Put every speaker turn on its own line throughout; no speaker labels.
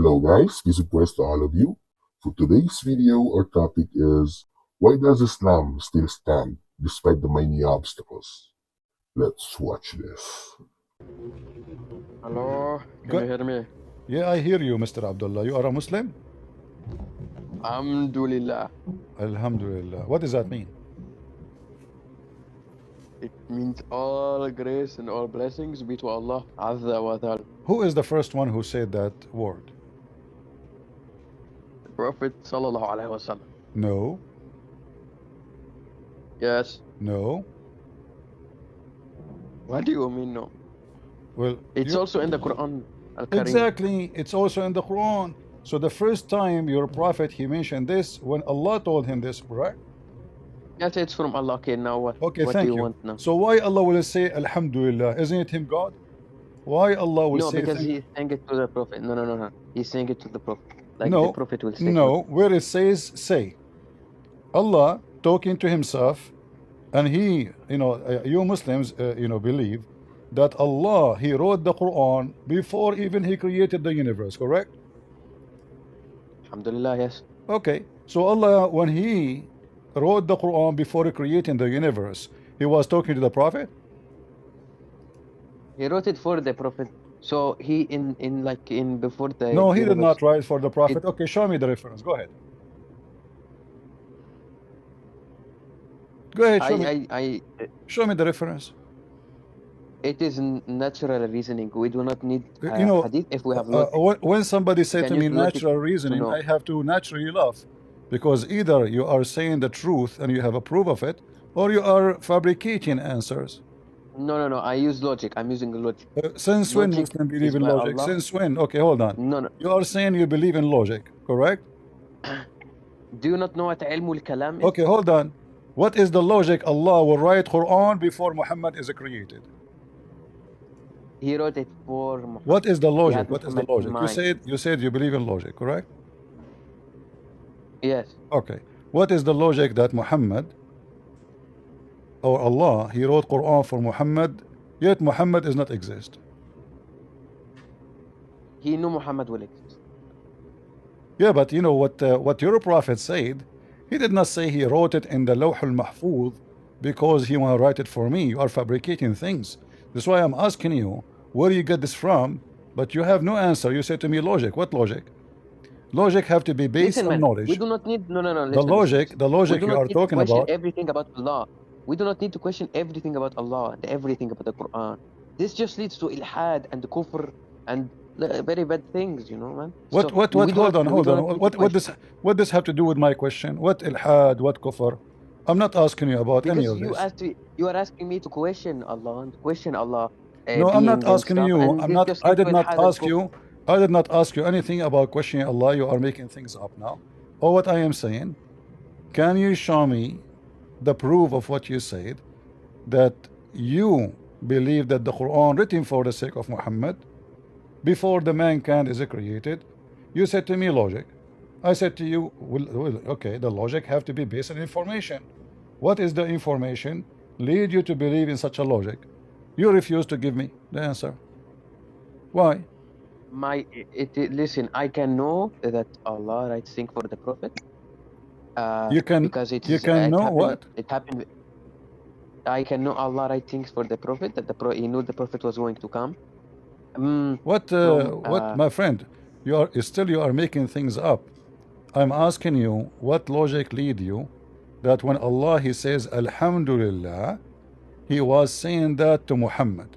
Hello guys, peace and praise to all of you. For today's video, our topic is why does Islam still stand despite the many obstacles? Let's watch this.
Hello, can you
Good.
hear me?
Yeah, I hear you, Mr. Abdullah. You are a Muslim?
Alhamdulillah.
Alhamdulillah. What does that mean?
It means all grace and all blessings be to Allah Azza wa Ta'ala.
Who is the first one who said that word?
The Prophet Sallallahu Alaihi Wasallam.
No,
Yes.
no.
What do you mean no?
Well,
It's also in the Quran Al-Karim.
exactly. It's also in the Quran. So the first time your prophet, he mentioned this when Allah told him this, correct?
Yes, it's from Allah. Okay, now what?
Okay,
What do
thank
you
you.
want now?
So why Allah will say Alhamdulillah? Isn't it him God? Why Allah will
No,
say
because
thank
he's saying it to the Prophet. No. He's saying it to the Prophet. Like
No,
the Prophet will say.
no, where it says say. Allah talking to himself, and he, you Muslims, believe that Allah, he wrote the Quran before even he created the universe, correct?
Alhamdulillah, yes.
Okay, so Allah, when he wrote the Quran before creating the universe, he was talking to the Prophet?
He wrote it for the Prophet. So he in before the
No, he did
universe.
not write for the Prophet. Okay, show me the reference. Go ahead. Go ahead, show me the reference.
It is natural reasoning. We do not need
You
hadith if we have logic.
when somebody said to
can
me
use logic
natural
to
reasoning,
know.
I have to naturally laugh, because either you are saying the truth and you have a proof of it, or you are fabricating answers.
No. I use logic. I'm using logic.
Since when
Logic
Muslims believe
is
in
by
logic?
Allah.
Since when? Okay, hold on.
No.
You are saying you believe in logic, correct?
Do you not know what ilmul kalam is?
Okay, hold on. What is the logic Allah will write Quran before Muhammad is created?
He wrote it for Muhammad.
What is the
He
logic?
had
What is the
Muhammad in
logic? You said you believe in logic, correct?
Yes.
Okay. What is the logic that Muhammad or Allah, he wrote Quran for Muhammad, yet Muhammad does not exist?
He knew Muhammad will exist.
Yeah, but you know what your prophet said, he did not say he wrote it in the Lawh al-Mahfuz because he want to write it for me. You are fabricating things. That's why I'm asking you, where you get this from? But you have no answer. You say to me logic. What logic? Logic have to be based
Listen,
on
man,
knowledge.
we do not need no.
The logic you are talking
question
about.
everything about Allah. We do not need to question everything about Allah and everything about the Quran. This just leads to ilhad and kufr and very bad things, you know, man.
What? Hold on. What does have to do with my question? What ilhad? What kufr? I'm not asking you about any of this.
You are asking me to question Allah and question Allah.
No, I'm not asking you. I did not ask
you.
you. I did not ask you anything about questioning Allah. You are making things up now. Or what I am saying, can you show me the proof of what you said, that you believe that the Quran written for the sake of Muhammad before the mankind is created? You said to me logic. I said to you, well, okay, the logic have to be based on information. What is the information lead you to believe in such a logic? You refuse to give me the answer. Why?
Listen, I can know that Allah writes things for the Prophet.
You can know what?
It happened. I can know Allah write things for the Prophet, that he knew the Prophet was going to come.
What, my friend? You are making things up. I'm asking you, what logic lead you that when Allah he says Alhamdulillah, he was saying that to Muhammad?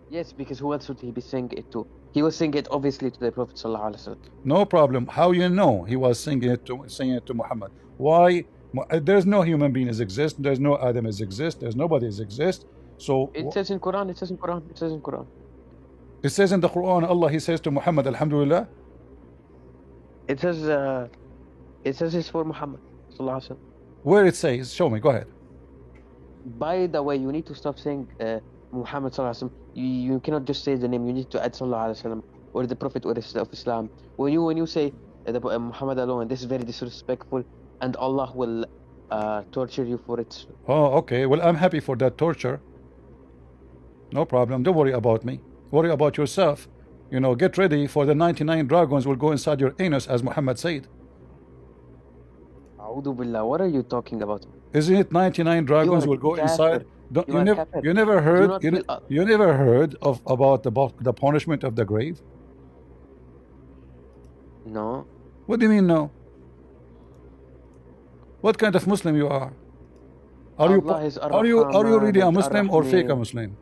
Yes, because who else would he be saying it to? He was saying it obviously to the Prophet Sallallahu Alaihi Wasallam.
No problem. How you know he was saying it to Muhammad? Why? There's no human beings exist. There's no Adam exist. There's nobody exist. So
it says in Quran. It says in Quran. It says in Quran.
It says in the Quran, Allah he says to Muhammad, Alhamdulillah.
It says it's for Muhammad Sallallahu Alaihi Wasallam.
Where it says? Show me. Go ahead.
By the way, you need to stop saying Muhammad Sallallahu Alaihi Wasallam. You cannot just say the name. You need to add Sallallahu Alaihi Wasallam or the Prophet or of Islam. When you say Muhammad alone, this is very disrespectful, and Allah will torture you for it.
Oh, okay. Well, I'm happy for that torture. No problem. Don't worry about me. Worry about yourself. you know, get ready for the 99 dragons will go inside your anus, as Muhammad said.
A'udhu billah. What are you talking about?
Isn't it 99
You
dragons
are
will go inside?
kafir.
Don't,
You are kafir.
you never
Do
heard
not kill us.
you never heard of about the punishment of the grave?
No.
What do you mean no? What kind of Muslim you are? Are you
Allah is
are you
Ar-Rahman
really a
and
Muslim or fake a
Ar-Rahim.
Muslim?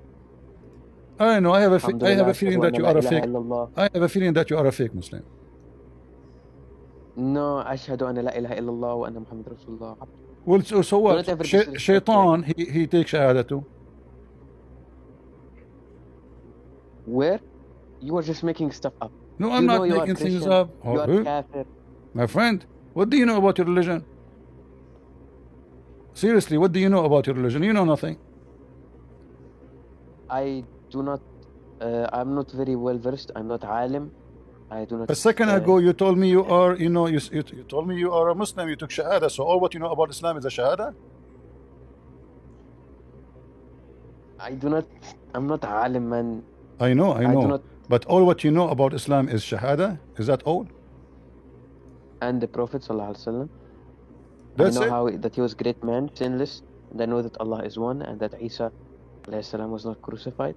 I know. I have a
Alhamdulillah,
feeling
ashhadu
that
an
you
la
are a
ilaha
fake.
illallah.
I have a feeling that you are a fake Muslim.
No, ashhadu an la ilaha illallah wa anna Muhammad Rasulullah.
Well, so
Do
what?
not ever disrespect me.
Shaitan, he takes shahada too.
Where? You are just making stuff up.
No, I'm
You
not
know you are
making things
Christian.
up.
You are
Oh,
kafir.
my friend, what do you know about your religion? Seriously, what do you know about your religion? You know nothing.
I do not. I'm not very well versed. I'm not alim. I do not.
A second ago, you told me you are, you know, you told me you are a Muslim. You took shahada. So all what you know about Islam is a shahada.
I do not. I'm not alim, man.
I know, I
I do
know.
not.
But all what you know about Islam is shahada. Is that all?
And the Prophet sallallahu alaihi wasallam.
That's
I know
it.
how that he was a great man, sinless, and I know that Allah is one, and that Isa alayhi salam was not crucified.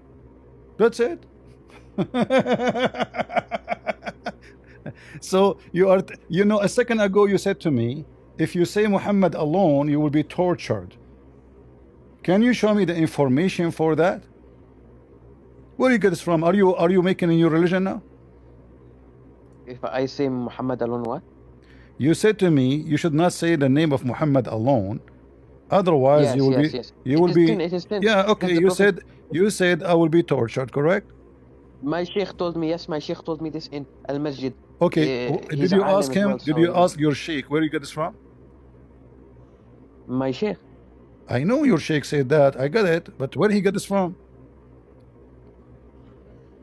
That's it. So you are, you know, a second ago you said to me, if you say Muhammad alone, you will be tortured. Can you show me the information for that? Where you get this from? Are you making a new religion now?
If I say Muhammad alone, what?
You said to me you should not say the name of Muhammad alone, otherwise
Yes,
you will
yes,
be
yes.
you
It
will
is
be
sin, it is sin.
yeah,
Because
okay.
the
You
Prophet,
said I will be tortured, correct?
my sheikh told me, yes, my sheikh told me this in Al Masjid.
Okay.
He's
Did
a
you
alim
ask
as
him?
well,
Did
so
you ask your sheikh where you get this from?
my sheikh,
I know your sheikh said that. I got it, but where he get this from?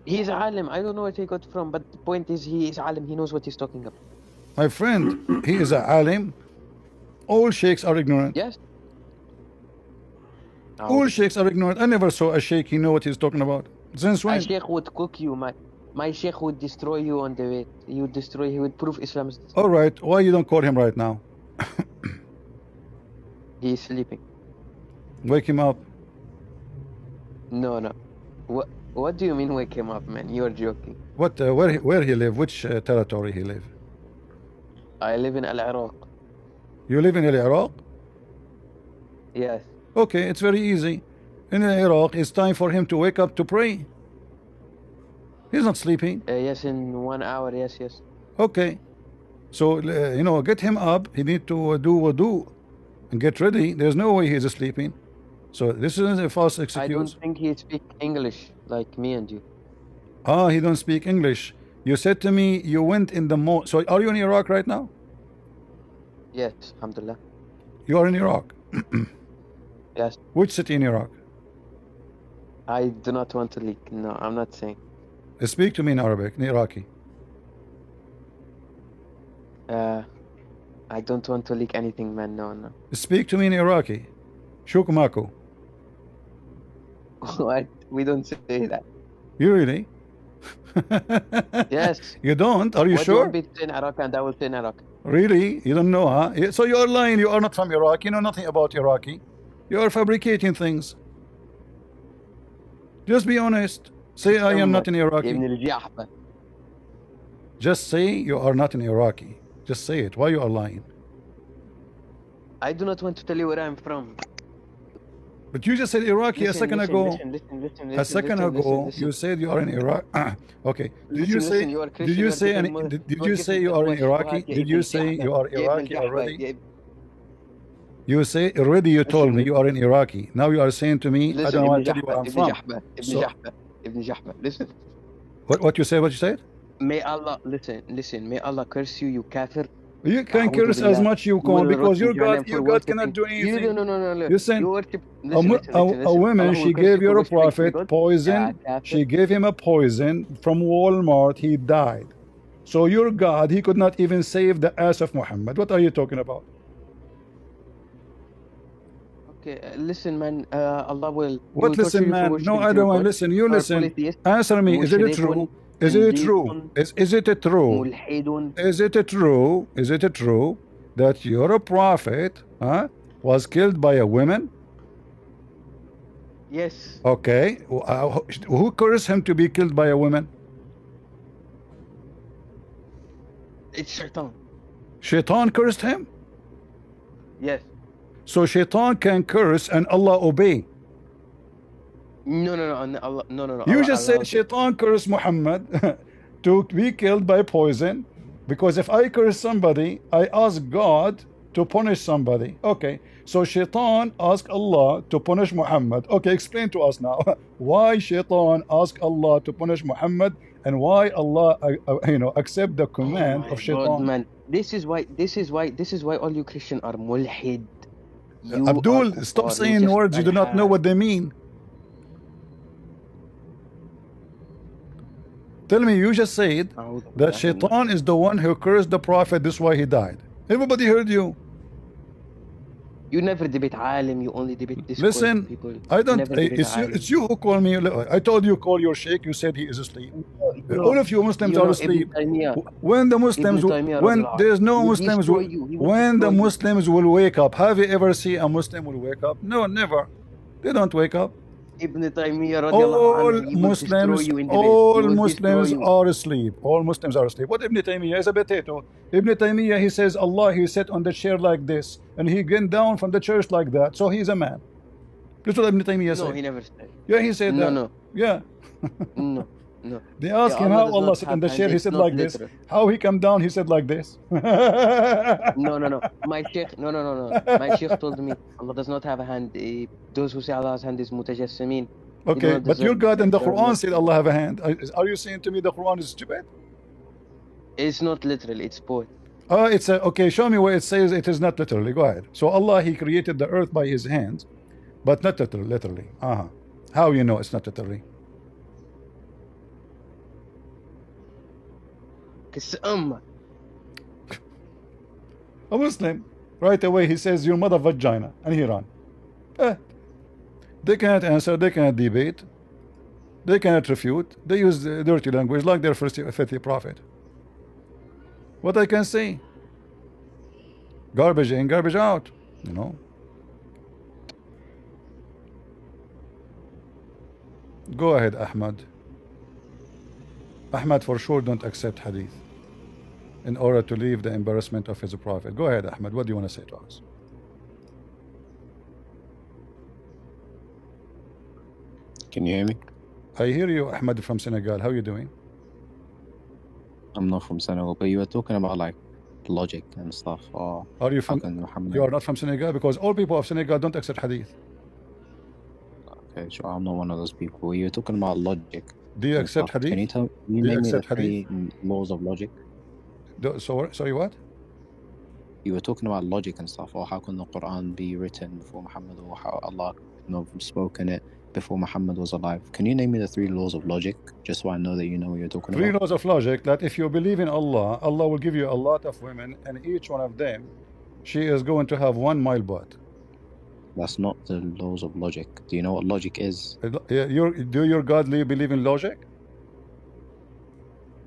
he's a alim. I don't know where he got from, but the point is he is alim. He knows what he's talking about.
My friend, he is a alim. All sheikhs are ignorant.
Yes.
All sheikhs are ignorant. I never saw a sheikh he know what he's talking about. Since
My
when?
sheikh would cook you. My sheikh would destroy you on the way. He would destroy. He would prove Islam is.
All right. Why you don't call him right now?
He is sleeping.
Wake him up.
No, no. What do you mean wake him up, man? You're joking.
What? Where he live? Which territory he live?
I live in Al-Iraq.
You live in Iraq?
Yes.
Okay, it's very easy. In Iraq, it's time for him to wake up to pray. He's not sleeping.
Yes, in 1 hour. Yes, yes.
Okay. So, you know, get him up. He need to do wudu and get ready. There's no way he's sleeping. So this is a false
I
excuse.
don't think he speaks English like me and you.
Ah, he don't speak English. You said to me you went in the mall. So are you in Iraq right now?
Yes, alhamdulillah.
You are in Iraq.
Yes.
Which city in Iraq?
I do not want to leak. No, I'm not saying.
Speak to me in Arabic, in Iraqi.
I don't want to leak anything, man. No, no.
Speak to me in Iraqi. شو معكو?
What? We don't say that.
You really?
Yes.
You don't? Are you
What do you
sure?
want me to say in Iraq and I will say in Iraq?
Really? You don't know, huh? So you are lying. You are not from Iraq. You know nothing about Iraqi. You are fabricating things. Just be honest. Say I am not in Iraqi.
ابن الجحفة.
Just say you are not in Iraqi. Just say it. Why you are lying?
I do not want to tell you where I'm from.
But you just said Iraqi a second ago.
Listen,
A second ago, you said you are in Iraq. Okay. Did you say? Did you say? Did you say you are in Iraqi? Did you say you are Iraqi already? You say already. You told me you are in Iraqi. Now you are saying to me, I don't want to tell you where I'm from.
Ibn Jahba, listen.
What you say? What you said?
May Allah listen. May Allah curse you, you kafir.
You can curse as much you can because your God cannot do anything.
No.
Listen,
You worship.
a woman, she gave your prophet poison. She gave him a poison from Walmart. He died. So your God, he could not even save the ass of Muhammad. What are you talking about?
Okay, listen, man. Allah will.
What listen, man? No, I don't want to listen. You listen. Answer me. Is it true? Is it true?
زنديق
Is it true?
ملحد.
Is it true? Is it true that your prophet was killed by a woman?
Yes.
Okay. Who cursed him to be killed by a woman?
It's shaitan.
Shaitan cursed him.
Yes.
So Shaitan can curse and Allah obey.
No. Allah, no.
You
Allah
just said
allows it.
Shaitan cursed Muhammad to be killed by poison, because if I curse somebody, I ask God to punish somebody. Okay, so Shaitan asked Allah to punish Muhammad. Okay, explain to us now why Shaitan asked Allah to punish Muhammad, and why Allah accept the
Oh
command
my
of
God,
Shaitan.
man. This is why all you Christian are mulhid. You
Abdul,
are
stop
kuffar. You
saying
just
words you do not know
alhad.
what they mean. Tell me, you just said
أعوذ
that
بالله من
Shaitan is the one who cursed the Prophet, this is why he died. Everybody heard you.
You never debate alim, you only debate Discord
Listen,
people.
I don't.
Never debate
It's you who call me. I told you call your sheikh. You said he is asleep. All of you Muslims are
Ibn
asleep.
Taymiyyah,
When the Muslims,
Ibn Taymiyyah
when
radiallahu
there's no
anhu, will
Muslims,
destroy you. He will
when the
destroy you.
Muslims will wake up, have you ever seen a Muslim will wake up? No, never. They don't wake up.
Ibn Taymiyyah radiallahu
All
anhu, he will destroy
Muslims,
you in debate. He
all
will
Muslims
destroy you.
are asleep. All Muslims are asleep. What Ibn Taymiyyah is a potato. Ibn Taymiyyah, he says Allah, he sat on the chair like this, and he went down from the church like that. So he's a man. That's what Ibn Taymiyyah
No,
said.
he never said.
Yeah, he said that.
No.
Yeah.
No.
They asked
Yeah,
him
Allah
how
does
Allah
not
sit
have
on the
hands.
chair. He
It's
said
not
like this.
literal.
How he come down? He said like this.
No. My sheikh, no. My sheikh told me Allah does not have a hand. Those who say Allah's hand is mutajassimeen. They do
Okay,
not
but your
deserve
God in the
their
Quran
worship.
said Allah have a hand. Are you saying to me the Quran is stupid?
It's not literal. It's both.
It's a, okay. Show me where it says it is not literally. Go ahead. So Allah, he created the earth by his hands, but not literally. How you know it's not literally?
كالسأمة.
A Muslim right away he says your mother vagina, and he run. They cannot answer. They cannot debate. They cannot refute. They use dirty language like their filthy prophet. What I can say? Garbage in, garbage out. You know. Go ahead, Ahmad. Ahmad for sure don't accept hadith in order to leave the embarrassment of his prophet. Go ahead, Ahmad. What do you want to say to us?
Can you hear me?
I hear you, Ahmad from Senegal. How you doing?
I'm not from Senegal, but you were talking about like logic and stuff. Or
Are you
how
from?
can Muhammad?
You are not from Senegal, because all people of Senegal don't accept hadith.
Okay, sure. I'm not one of those people. You were talking about logic.
Do you
and
accept
stuff.
hadith?
Can you
Do you
name me the
accept hadith?
3 laws of logic?
Sorry, what?
You were talking about logic and stuff, or how can the Quran be written before Muhammad, or how Allah spoken it before Muhammad was alive? Can you name me the 3 laws of logic, just so I know that you know what you're talking
3
about?
laws of logic, that if you believe in Allah, Allah will give you a lot of women, and each one of them, she is going to have 1 mile butt.
That's not the laws of logic. Do you know what logic is?
Do your godly believe in logic?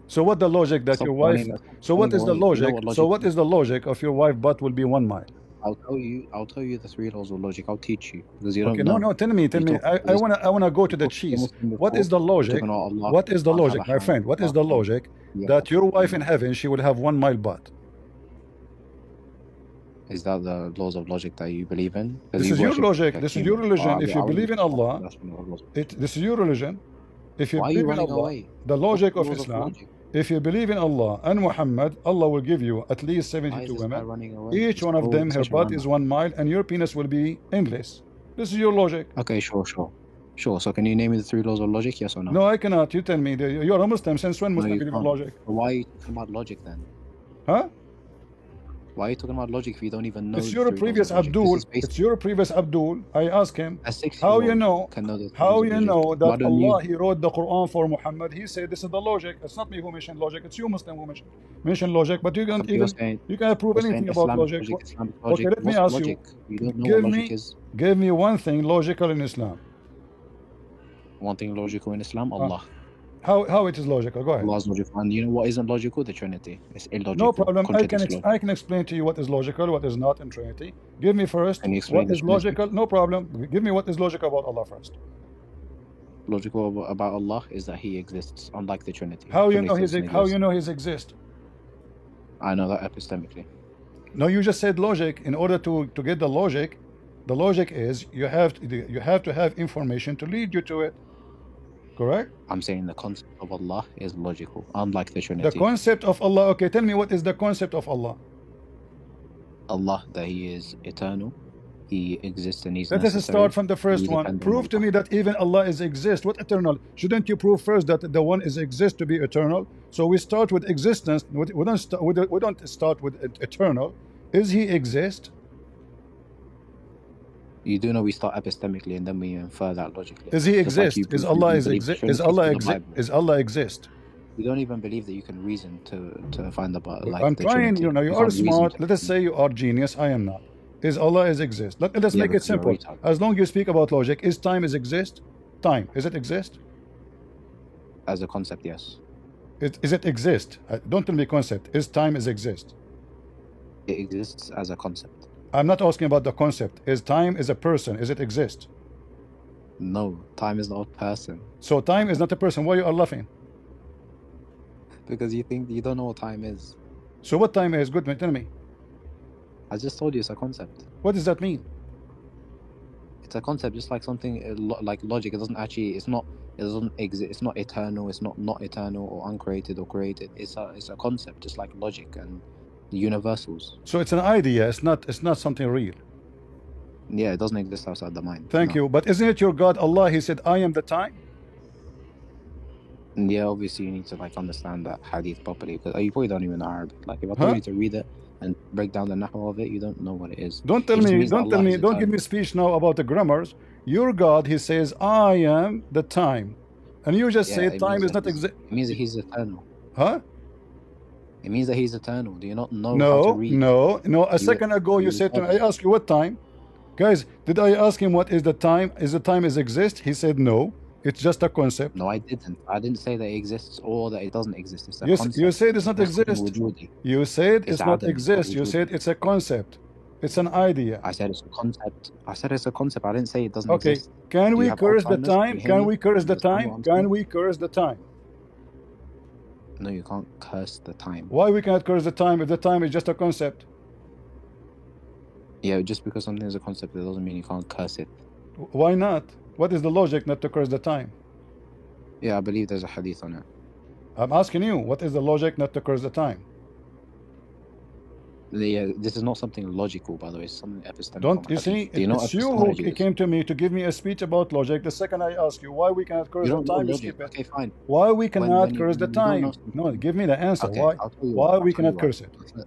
So what the logic that
Stop
your wife?
running-
So what is the
running away. You know
logic?
what
So
logic
what is the logic of your wife butt will be 1 mile?
I'll tell you the 3 laws of logic. I'll teach you, because you
Okay,
don't know.
no, tell me.
You talk-
I wanna go to the
talk to
cheese.
Muslim
What
before,
is the logic?
talking about Allah,
What is the
Allah have
logic,
a
my
hand,
friend? What is the
Allah-
logic
Yeah.
that your wife in heaven she will have 1 mile butt?
Is that the laws of logic that you believe in? 'Cause
This
you
is your
worship
logic.
a
This is
king.
your religion. If you
I'll
believe in
just-
Allah,
that's one of the laws.
this is your religion. If you
Why are you
believe in
running
Allah,
away?
the logic of
Laws
Islam.
logic.
If you believe in Allah and Muhammad, Allah will give you at least
Why is
72
this guy
women.
running away?
Each one of
Let's
them,
go
her
such a
butt
runner.
is 1 mile, and your penis will be endless. This is your logic.
Okay, sure. So can you name me the 3 laws of logic? Yes or no?
No, I cannot. You tell me. You're a Muslim. Since when
No,
Muslim
you
believe in
can't.
logic?
So why are you talking about logic then?
Huh?
Why are you talking about logic if you don't even know?
It's
the
your
3
previous
laws of logic?
Abdul.
This is basic.
It's your previous Abdul. I ask him,
A 6-year-old
how you know?
can know the 3
How
laws of
you
logic.
know
Why
that
don't you?
Allah He wrote the Quran for Muhammad? He said this is the logic. It's not me who mentioned logic. It's you Muslim who mentioned logic. But you can't
Okay,
even
saying,
you can't prove
you're saying
anything about
Islamic
logic.
Islamic
Okay,
logic.
let me
What's
ask you.
logic? You don't know
Give
what
me
logic is.
give me one thing logical in Islam.
One thing logical in Islam, Allah.
How it is logical? Go ahead.
Allah's logical. And you know what isn't logical? The Trinity. It's illogical.
No problem.
Contradicts logic.
I can explain to you what is logical, what is not in Trinity. Give me first
Can you explain
what
the
is
Trinity?
logical. No problem. Give me what is logical about Allah first.
Logical about Allah is that He exists, unlike the Trinity.
How you
Trinity
know His
doesn't
how
exist.
you know His exist?
I know that epistemically.
No, you just said logic. In order to get the logic is you have to have information to lead you to it. Correct?
I'm saying the concept of Allah is logical, unlike the
The
Trinity.
concept of Allah. Okay, tell me what is the concept of Allah?
Allah, that He is eternal, He exists and He's
Let
necessary.
us start from the first
He's
one.
dependent
Prove
on
to me that even Allah is exist. What eternal? Shouldn't you prove first that the one is exist to be eternal? So we start with existence. We don't start with eternal. Is He exist?
You do know we start epistemically and then we infer that logically.
Is He
Just like
exist?
you
Is
prove you
Allah
don't
is
believe the
exist?
Trinity
Is Allah
from the
exist?
Bible.
Is Allah exist?
You don't even believe that you can reason to find the like
I'm
the
trying.
Trinity.
You know, you are
can't reason
smart.
to-
Let us say you are genius. I am not. Is Allah is exist? Let's
Yeah,
make it
because you're a
simple.
retard.
As long you speak about logic, is time is exist? Time is it exist?
As a concept, yes.
Is it exist? Don't tell me concept. Is time is exist?
It exists as a concept.
I'm not asking about the concept. Is time is a person? Is it exist?
No, time is not a person.
So time is not a person. Why you are laughing?
Because you think you don't know what time is.
So what time is? Good man, tell me.
I just told you it's a concept.
What does that mean?
It's a concept, just like something like logic. It doesn't actually. It doesn't exist. It's not eternal. It's not eternal or uncreated or created. It's a concept, just like logic and the universals.
So it's an idea. It's not something real.
Yeah, it doesn't exist outside the mind.
Thank you. But isn't it your God Allah? He said, "I am the time."
And yeah, obviously you need to like understand that hadith properly because you probably don't even know Arabic. Like if I told you to read it and break down the nahu of it, you don't know what it is.
Don't tell
It just
me.
means that
Don't tell
Allah
me.
is
Don't give
eternal.
me speech now about the grammars. Your God, He says, "I am the time," and you just
Yeah,
say
it
time
means
is
that
not exist.
It means that He's eternal.
Huh?
It means that He's eternal. Do you not know how to
No,
read?
no. A second ago you said to me, I asked you what time. Guys, did I ask him what is the time? Is the time is exist? He said no. It's just a concept.
No, I didn't. I didn't say that it exists or that it doesn't exist. It's a
You
concept.
said it's not
That's
exist.
wujudi.
You said it's not
Adam,
exist. You
wujudi.
said it's a concept. It's an idea.
I said it's a concept. I said it's a concept. I didn't say it doesn't
Okay.
exist.
Can
Do
we
you have
curse the
Alzheimer's?
time?
Can you hear
Can
me?
we curse the
Understand what
time?
I'm
Can
saying?
we curse the time?
No, you can't curse the time.
Why we cannot curse the time if the time is just a concept?
Yeah, just because something is a concept, it doesn't mean you can't curse it.
Why not? What is the logic not to curse the time?
Yeah, I believe there's a hadith on it.
I'm asking you, what is the logic not to curse the time?
Yeah, this is not something logical, by the way. It's something epistemic.
Don't you see?
Do you know what
It's you
epistemology
who
is?
came to me to give me a speech about logic. The second I ask you why we cannot curse
You
the
don't know
time, you
logic.
skip it.
Okay, fine.
Why we cannot
when
curse the
you don't know
time?
something-
No, give me the answer.
Okay,
Why?
I'll tell you
Why
why.
we
I'll tell
cannot
you
curse
why.
it?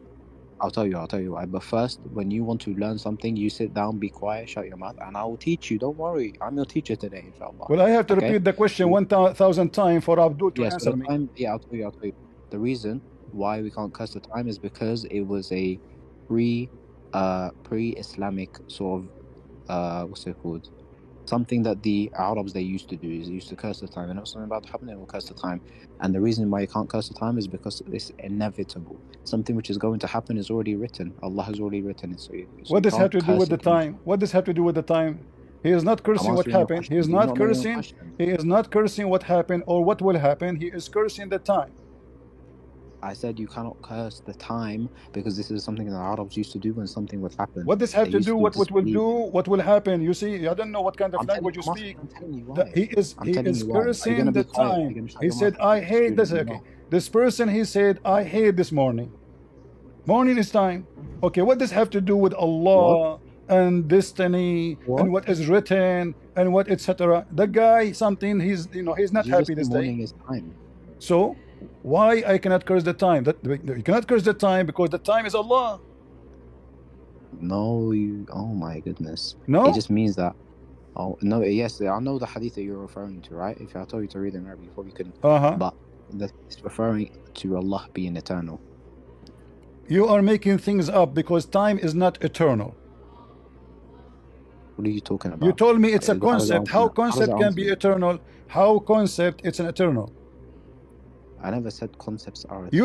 I'll tell you why. But first, when you want to learn something, you sit down, be quiet, shut your mouth, and I will teach you. Don't worry. I'm your teacher today, inshallah.
Well, I have to
Okay.
repeat the question 1,000 times for Abdul to
Yes,
answer
so the
me.
time, yeah, I'll tell you. The reason why we can't curse the time is because it was a pre-Islamic sort of what's it called? Something that the Arabs they used to do is they used to curse the time. They're not something about to happen, they will curse the time. And the reason why you can't curse the time is because it's inevitable. Something which is going to happen is already written. Allah has already written it. So
What does
you
have
can't
to do
curse
with the
it when you-
time? What does have to do with the time? He is not cursing what
answering your
happened. He is
question.
not
Do you not know your
cursing.
question?
He is not cursing what happened or what will happen. He is cursing the time.
I said you cannot curse the time because this is something that the Arabs used to do when something would happen.
What does have
They
to
used
do? What will
disbelieve.
do? What will happen? You see, I don't know what kind of language you speak.
I'm telling you
The-
why.
he is
I'm
he
telling
is
you why. Are you
cursing
gonna
the
be quiet? Are you
time.
gonna shut
He
your
said,
mouth?
"I hate this."
Student,
Okay, this person he said, "I hate this morning." Morning is time. Okay, what does have to do with Allah and destiny and what is written and what etc.? The guy something he's he's not
You
happy
just
this
said
day.
morning is time.
So why I cannot curse the time? That you cannot curse the time because the time is Allah.
No, you. Oh my goodness.
No.
It just means that. Oh no. Yes, I know the hadith that you're referring to, right? If I told you to read it in Arabic, you probably couldn't. But it's referring to Allah being eternal.
You are making things up because time is not eternal.
What are you talking about?
You told me it's a
How does it
concept.
answer
How
that? How does
concept
it
can
answer
be
that?
eternal? How concept it's an eternal?
I never said concepts are eternal.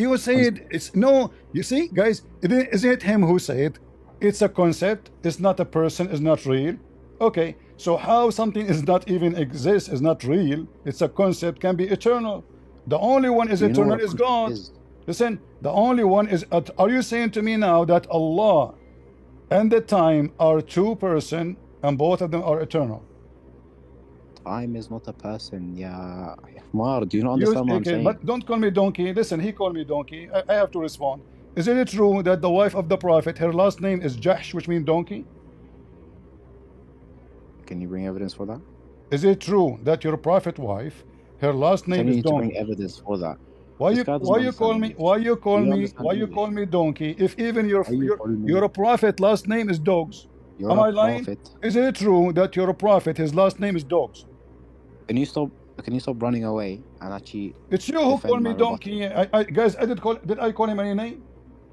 You said it's no. You see, guys, isn't it him who said it's a concept? It's not a person. It's not real. Okay, so how something is not even exist is not real? It's a concept can be eternal. The only one is
Do you know
eternal
what a
is
concept
God.
is?
Listen, the only one is. Are you saying to me now that Allah and the time are two person and both of them are eternal?
Time is not a person. Yeah, Mar, do you not
You
understand what I'm
okay?
saying?
But don't call me donkey. Listen, he called me donkey. I have to respond. Is it true that the wife of the prophet, her last name is Jahsh, which means donkey?
Can you bring evidence for that?
Is it true that your prophet wife, her last
I'm
name
telling
is
you to bring
donkey?
evidence for that.
Why
This
you
guy doesn't understand English. Do you understand
why you
English?
call me donkey? If even
Why you call me?
your prophet last name is dogs.
You're
Am
a
I lying?
prophet.
Is it true that your prophet, his last name is dogs?
Can you stop? Can you stop running away and actually
It's you who
defend
called
my
me
rebuttal?
donkey. Guys, did I call him any name?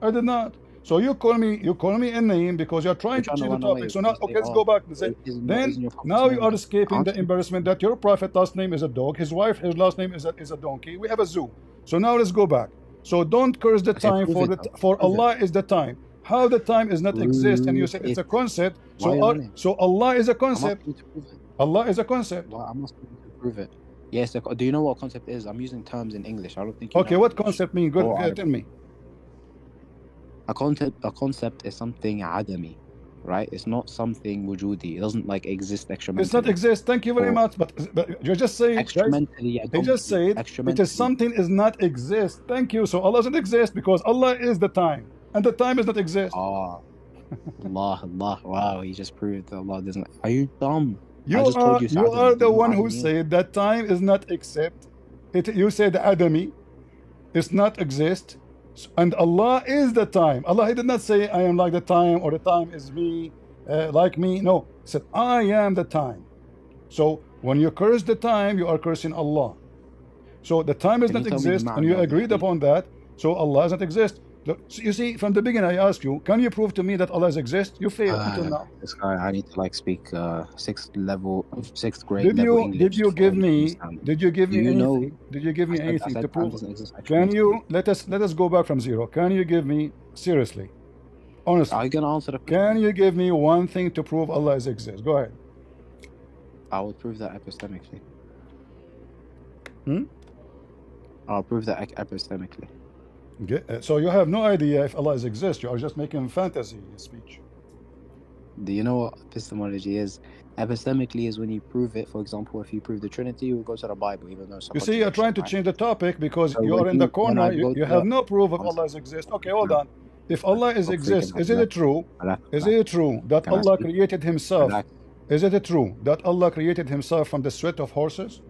I did not. So you call me a name because you're trying
You're
to
trying to
change the
run away.
topic. So
You're
now,
trying to say,
okay, let's
"Oh,
go back.
what
Then
isn't your prophet's
now you
name?"
are escaping
Aren't
the
you?
embarrassment that your prophet last name is a dog. His wife, his last name is a donkey. We have a zoo. So now let's go back. So don't curse the
Okay,
time
prove it. Though.
for
Prove it.
Allah is the time. How the time is not exist, and you
Prove
said it's
it.
a concept.
Why are you running?
So Allah is a
I'm
concept.
asking you to prove it.
Allah is a concept.
Why? I'm asking you to prove it. Yes. Do you know what concept is? I'm using terms in English. I don't think you
Okay,
know
what
English.
concept mean? Good, tell me.
A concept is something adami, right? It's not something wujudi. It doesn't like exist extramentally.
It's not exist. Thank you very much. But you just say, guys.
Extramentally,
He just said it is something is not exist. Thank you. So Allah doesn't exist because Allah is the time, and the time does not exist.
Oh, Allah. Wow, he just proved that Allah doesn't. Are you dumb?
You
I just told you.
you are the one who
Adami is.
said that time is not exist. You said Adami is not exist, and Allah is the time. Allah, He did not say I am like the time or the time is me, like me. No, He said I am the time. So when you curse the time, you are cursing Allah. So the time does
Can you
not
tell me the
exist, and
ma'na
you
of the
agreed
hadith?
upon that. So Allah doesn't exist. Look, so you see, from the beginning, I asked you, can you prove to me that Allah exists? You failed until now.
This guy, I need to like speak sixth grade level English.
Did you give me?
understand.
Did you give
Do
me
you know?
anything? Did you give me
I
anything
said
to
time
prove?
doesn't exist
Can
extramentally.
you let us go back from zero? Can you give me seriously, honestly?
Are you gonna answer the question?
Can you give me one thing to prove Allah exists? Go ahead.
I will prove that epistemically.
Hmm?
I'll prove that epistemically.
So you have no idea if Allah exists. You are just making fantasy speech.
Do you know what epistemology is? Epistemically is when you prove it. For example, if you prove the Trinity, you will go to the Bible, even though it's a
You see, you're trying to
contradiction,
change the topic because
So
you
when
are in the
when I
corner.
go
You
to
have
the-
no proof of
One
Allah's
second.
exists. Okay, hold on. If Allah is
Stop
exists,
freaking
is
out.
it true?
Relax,
Is
relax.
it true that
Can I
Allah
speak?
created Himself?
Relax.
Is it true that Allah created Himself from the sweat of horses?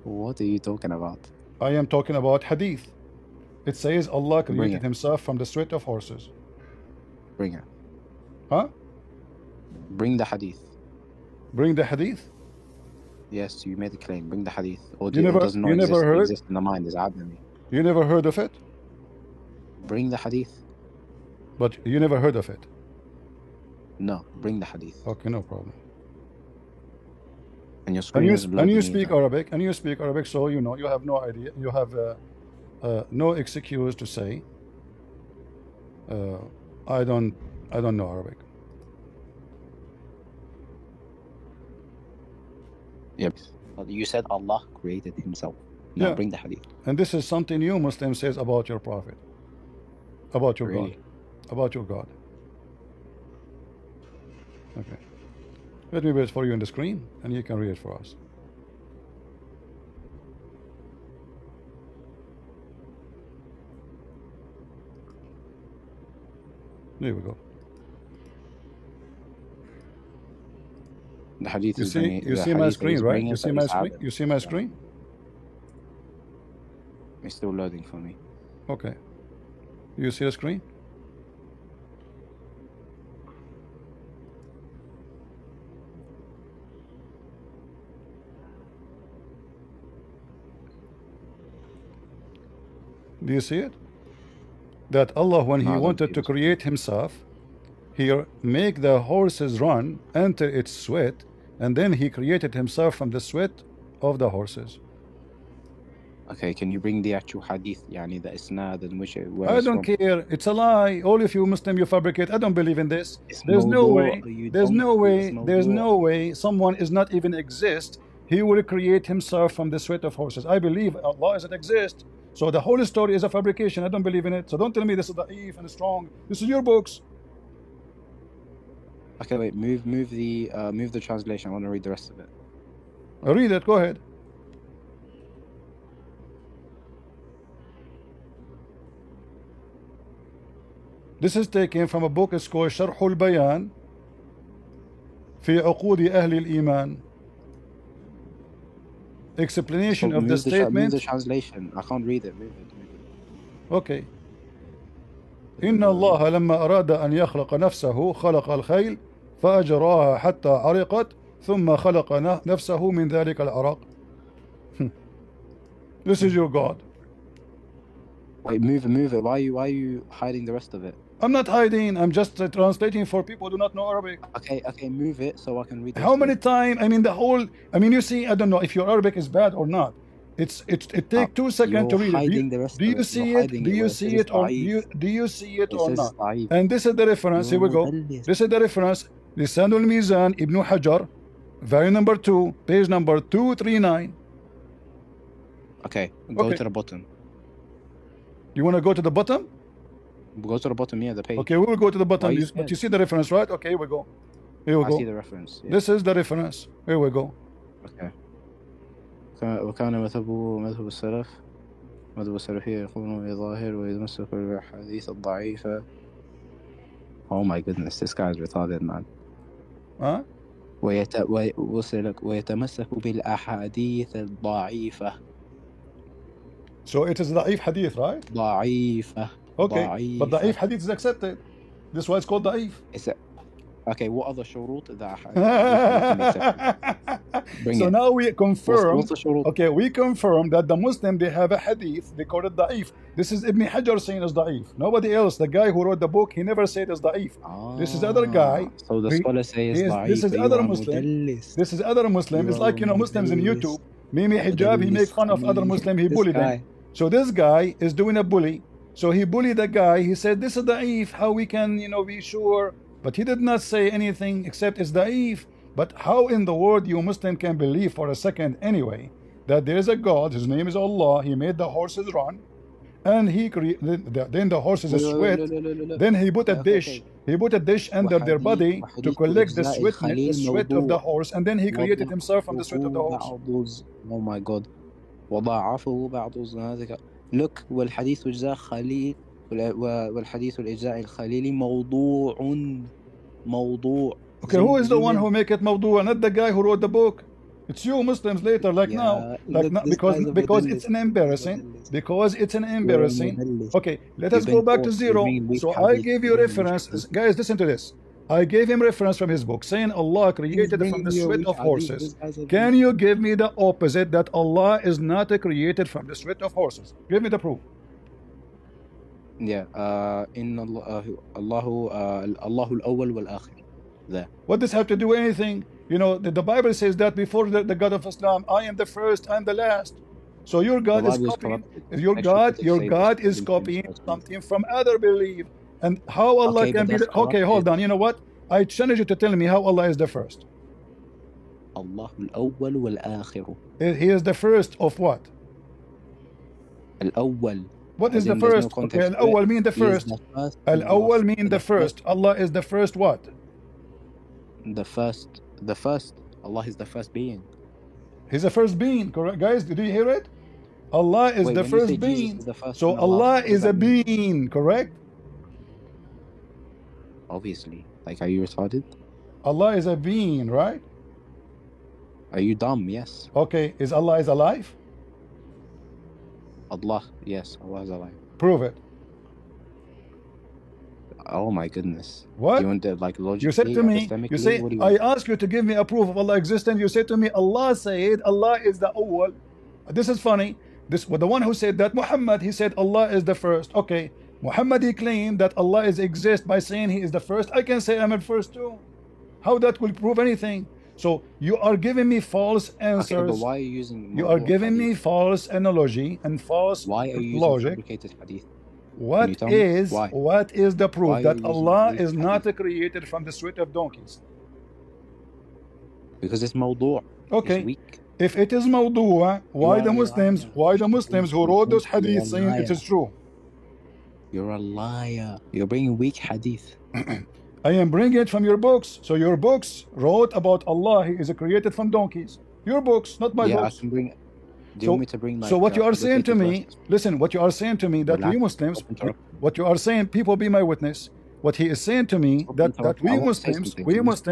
What are you talking about?
I am talking about Hadith. It says Allah
Bring
created
it.
Himself from the sweat of horses.
Bring it.
Huh?
Bring the hadith.
Bring the Hadith.
Yes, you made a claim. Bring the hadith. Or
You never-
does not
you never heard?
exist in the mind. Is adami.
You never heard of it,
Bring the hadith.
but you never heard of it.
No, bring the hadith.
Okay, no problem.
And your
And
screen
you,
isn't
and
loading
you
either.
speak Arabic, and you speak Arabic, so you know you have no idea. You have no excuse to say I don't know Arabic.
Yep. But you said Allah created Himself. Now
Yeah.
bring the hadith.
And this is something you Muslim says about your prophet, about your
Really?
God, about your God. Okay. Let me wait for you on the screen, and you can read it for us. There we go.
The hadith
You
is
see,
bringing.
you
the
see my
hadith
screen,
is
right?
bringing
You
us
see
that
my
it's
screen.
Adam.
You see my screen.
It's still loading for me.
Okay. You see the screen? Do you see it? That Allah, when
No, I
He
don't
wanted
see
to
this.
create Himself, He make the horses run, enter its sweat, and then He created Himself from the sweat of the horses.
Okay, can you bring the actual hadith, yani the isnad and where
I
it's
don't
from?
care. It's a lie. All of you Muslim, you fabricate. I don't believe in this.
It's
There's no
mawdu',
way.
you
There's no
donkey, it's
way. There's
mawdu'.
no way someone is not even exist. He will create himself from the sweat of horses. I believe Allah doesn't exist. So the whole story is a fabrication. I don't believe in it. So don't tell me this is da'if and strong. This is your books.
Okay, wait, move the translation. I want to read the rest of it.
Read it. Go ahead. This is taken from a book. It's called شرح البيان في عقود أهل الإيمان. Explanation
So
of the
move
statement.
the translation. I can't read it. Move it.
Okay. إن الله لما أراد أن يخلق نفسه خلق الخيل فأجراها حتى عرقت ثم خلق نفسه من ذلك العرق. This is your God.
Wait, move it. Why are you hiding the rest of it?
I'm not hiding. I'm just translating for people who do not know Arabic.
Okay, move it so I can read.
How many times? I mean, the whole. I mean, you see, I don't know if your Arabic is bad or not. It takes 2 seconds to read it. Do you see it? Do you see it or do you see it or not? And this is the reference. Here we go. This is the reference. لسان الميزان Ibn Hajar, volume number 2, page number 239.
Okay, go to the bottom.
You want to go to the bottom?
Go to the bottom, yeah, the page.
Okay, we will go to the bottom.
You
But you see the reference, right? Okay, here we go. Here we
I
go.
see the reference. Yeah.
This is the reference. Here we go.
Okay. وكان مذهب السلف مذهب السلفية يقولون بظاهر ويتمسك بالأحاديث الضعيفة. Oh my goodness, this guy's retarded, man.
Huh?
ويتمسك بالأحاديث الضعيفة.
So it is da'if hadith, right?
ضعيفة.
Okay,
ضعيفة.
but da'if hadith is accepted. This is why it's called da'if.
Okay, what other shurut that
So now we confirm.
What's the shurut?
Okay, we confirm that the Muslim, they have a hadith, they call it da'if. This is Ibn Hajar saying it's da'if. Nobody else, the guy who wrote the book, he never said it's da'if. This is other guy.
So the scholar says da'if.
This is other Muslim. This is other Muslim. It's like, you know, Muslims in YouTube. Mimi Hijab, he makes fun of other Muslim, he bullied them. So this guy is doing a bully. So he bullied the guy. He said, this is da'if, how we can, you know, be sure. But he did not say anything except it's da'if. But how in the world you Muslim can believe for a second anyway that there is a God, his name is Allah, he made the horses run, and he then the horses sweat, then he put a dish, under their body to collect the sweat of the horse, and then he created himself from the sweat of the horse.
Oh my God. وضاعفه بعض ذلك. Look, والحديث إجزاء خليل والحديث الإجزاء الخليلي موضوع.
Okay, who is the one who make it mawdu'? Not the guy who wrote the book. It's you Muslims later, now, because it's an embarrassing. Because it's an embarrassing. Okay, let us go back to zero. So I gave you reference, guys. Listen to this. I gave him reference from his book saying Allah created from the sweat of horses. Can you give me the opposite, that Allah is not created from the sweat of horses? Give me the proof.
Yeah, إن الله الأول والآخر. There.
What does have to do with anything? You know, the Bible says that before the God of Islam, I am the first, I am the last. So your God is copying. Your God is copying something from other belief. And how Allah can be the, okay, hold on. You know what? I challenge you to tell me how Allah is the first.
الله الأول والآخر.
He is the first of what?
الأول.
What is the first? Okay, Al-Awwal mean the first. Al-Awwal mean the first. Allah is the first what?
The first. Allah is the first being.
He's the first being, correct? Guys, did you hear it? Allah is the first being. So Allah is a being, correct?
Obviously. Like, are you retarded?
Allah is a being, right?
Are you dumb? Yes.
Okay, is Allah is alive?
Allah, yes, Allah is alive.
Prove it.
Oh my goodness.
What?
You want to, like, logically,
you said to me, you say, I ask you to give me a proof of Allah existence. You said to me, Allah said, Allah is the awwal. This is funny. This was the one who said that. Muhammad, he said Allah is the first. Okay, Muhammad, he claimed that Allah is exist by saying he is the first. I can say I'm the first too. How that will prove anything? So you are giving me false
Okay, but
answers.
why are you using
You are
mawdu'
giving me
hadith?
false analogy and false
Why are you using
logic.
fabricated hadith? Can you
What
tell me
is
why?
the proof
Why are
that
you using
Allah
weak
is not
hadith?
created from the sweat of donkeys?
Because it's mawdu'. It's
Okay.
weak.
If it is mawdu'a, why the Muslims who wrote those
You're a
hadith saying it
liar.
is true?
You're a liar. You're bringing weak hadith.
I am bringing it from your books. So your books wrote about Allah, He is created from donkeys. Your books, not my
Yeah, I
books.
can bring. Do you want
So,
me to bring
so
like
what you are saying to
fabricated
me,
verses?
listen, what you are saying to me that we
Relax.
Muslims,
Stop interrupting.
what you are saying, people be my witness. What he is saying to me
Stop
that
interrupting. I
we
want to say
Muslims,
something.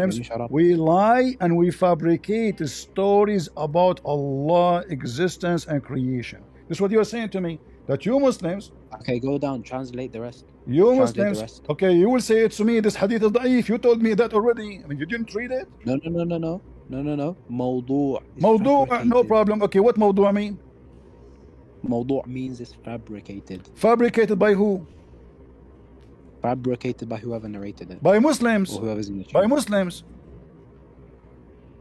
Can you shut up?
we lie and we fabricate stories about Allah existence and creation. This is what you are saying to me. That you Muslims,
Okay, go down. Translate the rest.
you
Translate the
Muslims,
rest.
okay, you will say it to me. This hadith is da'if. You told me that already. I mean, you didn't read it.
No. Mawdu' is
Mawdu',
fabricated.
no problem. Okay, what mawdu' mean?
Mawdu' means it's fabricated.
Fabricated by who?
Fabricated by whoever narrated it.
By Muslims.
Or whoever's in the
By
chain.
Muslims.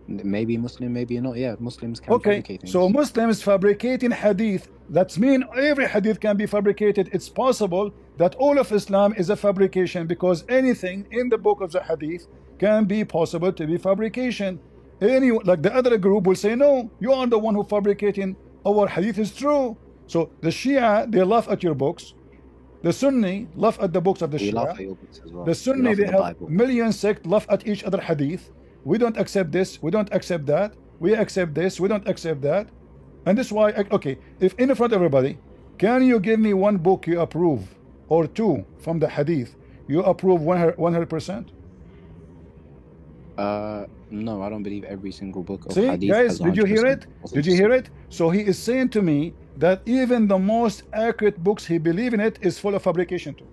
Maybe Muslim, maybe not. Yeah, Muslims can
Okay,
fabricate things.
so Muslims fabricating hadith. That's mean every hadith can be fabricated. It's possible that all of Islam is a fabrication because anything in the book of the hadith can be possible to be fabrication. Like the other group will say, no, you are the one who fabricating. Our hadith is true. So the Shia, they laugh at your books. The Sunni laugh at the books of the
We laugh
Shia.
at your books as well.
The
We
Sunni,
laugh
they
at the
have
Bible.
million sects laugh at each other hadith. We don't accept this. We don't accept that. We accept this. We don't accept that. And this is why, okay, if in front of everybody, can you give me one book you approve or two from the hadith you approve 100%?
No, I don't believe every single book of
See,
hadith
guys,
has
did you hear
100%
it? Did you hear it? So he is saying to me that even the most accurate books he believe in it is full of fabrication too.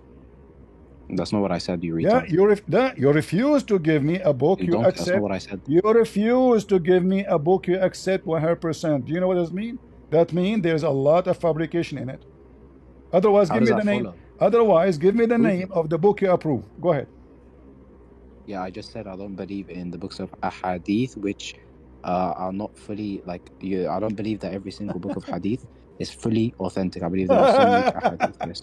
That's not what I said, you
Yeah,
retard.
you refuse to give me a book you
That's not
accept.
what I said.
You refuse to give me a book you accept 100%. Do you know what that means? That means there's a lot of fabrication in it. Otherwise,
How
give
does
me the
that
name.
follow?
Otherwise, give me the
Prove
name
it.
of the book you approve. Go ahead.
Yeah, I just said I don't believe in the books of ahadith, which are not fully like you. I don't believe that every single book of hadith is fully authentic. I believe there are some weak ahadith. Yes.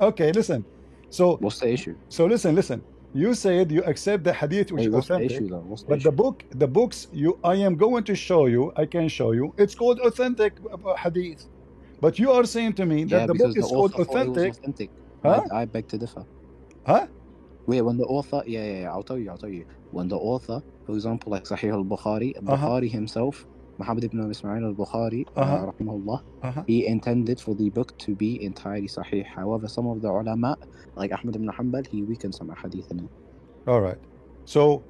Okay, listen. So,
What's the issue?
so listen. You said you accept the hadith which
Wait,
is
what's the
authentic,
issue though? What's the
but
issue?
the books I am going to show you, I can show you. It's called authentic hadith. But you are saying to me that
Yeah,
the book
because the
is called
author thought it was
authentic.
authentic.
Huh?
I beg to differ.
Huh?
Wait, when the author, yeah, I'll tell you. When the author, for example, like Sahih al-Bukhari himself, Muhammad ibn Ismail al-Bukhari, rahimahullah, he intended for the book to be entirely Sahih. However, some of the ulama, like Ahmad ibn Hanbal, he weakened some hadith in it.
All right. So,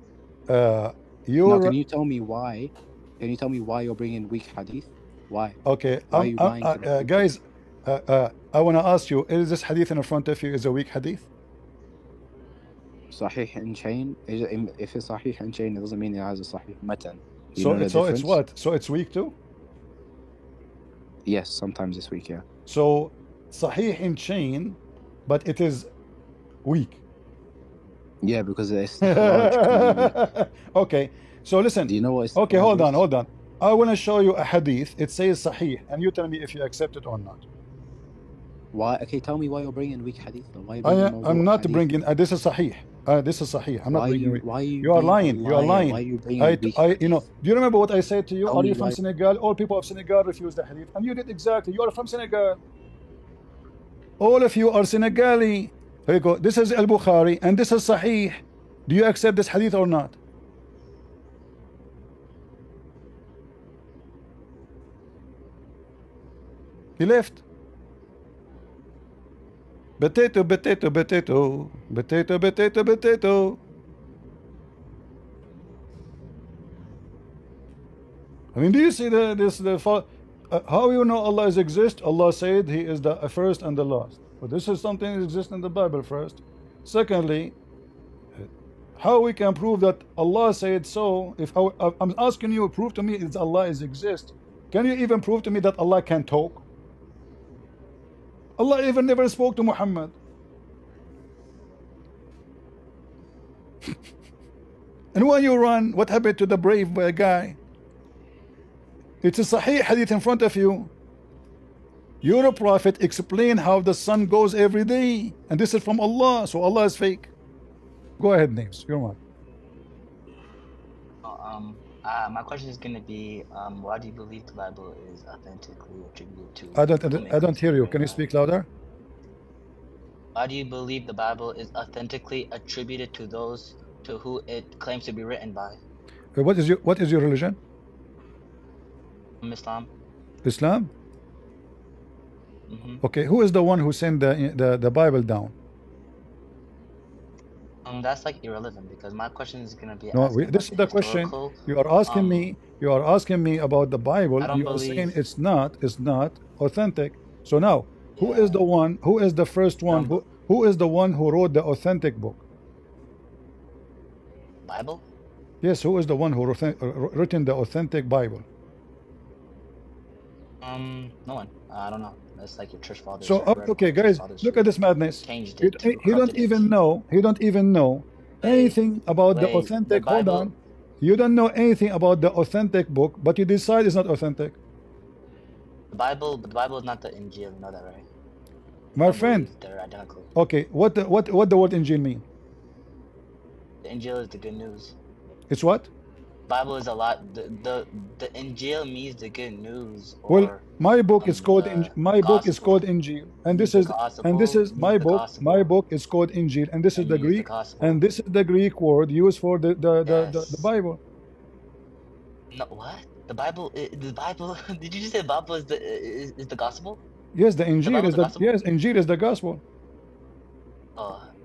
Now, can you tell me why? Can you tell me why you're bringing weak hadith? Why?
Okay,
Why are you lying to the people?
guys, I want to ask you: is this hadith in front of you is a weak hadith?
Sahih and chain. If it's Sahih and chain, it doesn't mean it has a Sahih matan.
So it's what? So it's weak too?
Yes, sometimes it's weak. Yeah.
So Sahih in chain, but it is weak.
Yeah, because it's weak.
Okay, so listen.
Do you know what it's?
Okay, hold on. I want to show you a hadith. It says Sahih, and you tell me if you accept it or not.
Why? Okay, tell me why you're bringing weak hadith. Why
I'm not bringing. This is Sahih. This is Sahih. I'm not bringing.
Why
you are lying. You are lying.
Why are you bringing weak hadith?
You know. Do you remember what I said to you?
Tell
Are
me
you from
why.
Senegal? All people of Senegal refuse the hadith, and you did exactly. You are from Senegal. All of you are Senegali. Here you go. This is Al-Bukhari, and this is Sahih. Do you accept this hadith or not? He left. Potato. I mean, do you see how you know Allah is exist? Allah said He is the first and the last. But this is something that exists in the Bible first. Secondly, how we can prove that Allah said so? If I'm asking you, prove to me that Allah is exist. Can you even prove to me that Allah can talk? Allah even never spoke to Muhammad. And why you run? What happened to the brave guy? It's a Sahih hadith in front of you. You're a prophet. Explain how the sun goes every day, and this is from Allah. So Allah is fake. Go ahead, names. You're one.
My question is gonna be, why do you believe the Bible is authentically attributed to?
I don't hear you. Can you speak louder?
Why do you believe the Bible is authentically attributed to those to who it claims to be written by?
What is your religion?
Islam.
Islam?
Mm-hmm.
Okay, who is the one who sent the Bible down?
That's like irrelevant because my question is gonna be.
No, this is the question. You are asking me. You are asking me about the Bible. You are saying it's not authentic. So now, who is the one? Who is the first one? Who is the one who wrote the authentic book?
Bible?
Yes, who is the one who written the authentic Bible?
No one. I don't know. That's like your church fathers.
So okay, guys, look at this madness. He don't even know. He don't even know anything about the authentic. Hold on. You don't know anything about the authentic book, but you decide it's not authentic.
The Bible is not the Injil. You know that, right?
My friend.
They're identical.
Okay, what the word Injil mean?
The Injil is the good news.
It's what?
Bible is a lot. The Injil means the good news.
Well, my book is called Injil, and this is my book. Gospel. My book is called Injil, and this is the Greek, and this is the Greek word used for the Bible.
No, what? The Bible. The Bible. Did you just say the Bible is the gospel?
Yes, the Injil is the yes. Injil is the gospel.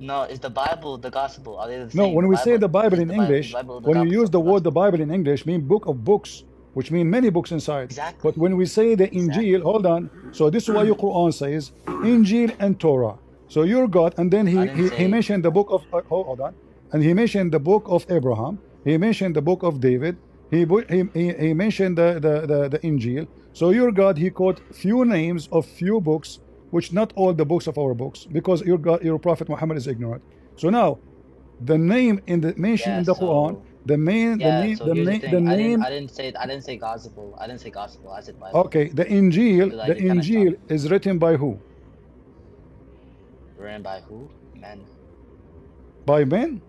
No, is the Bible the gospel? Are they the same?
No, when we say the Bible in English, when you use the word the Bible in English, mean book of books, which mean many books inside.
Exactly.
But when we say the Injil, hold on. So this is why your Quran says Injil and Torah. So your God, and then he mentioned the book of hold on, and he mentioned the book of Abraham. He mentioned the book of David. He mentioned the Injil. So your God, he quote few names of few books, which not all the books of our books, because your Prophet Muhammad is ignorant. So now, the name in the mention in the Quran, the name.
I didn't say gospel. I didn't say gospel. I said Bible.
Okay, the Injil is written by who?
Written by who? Men.
By men?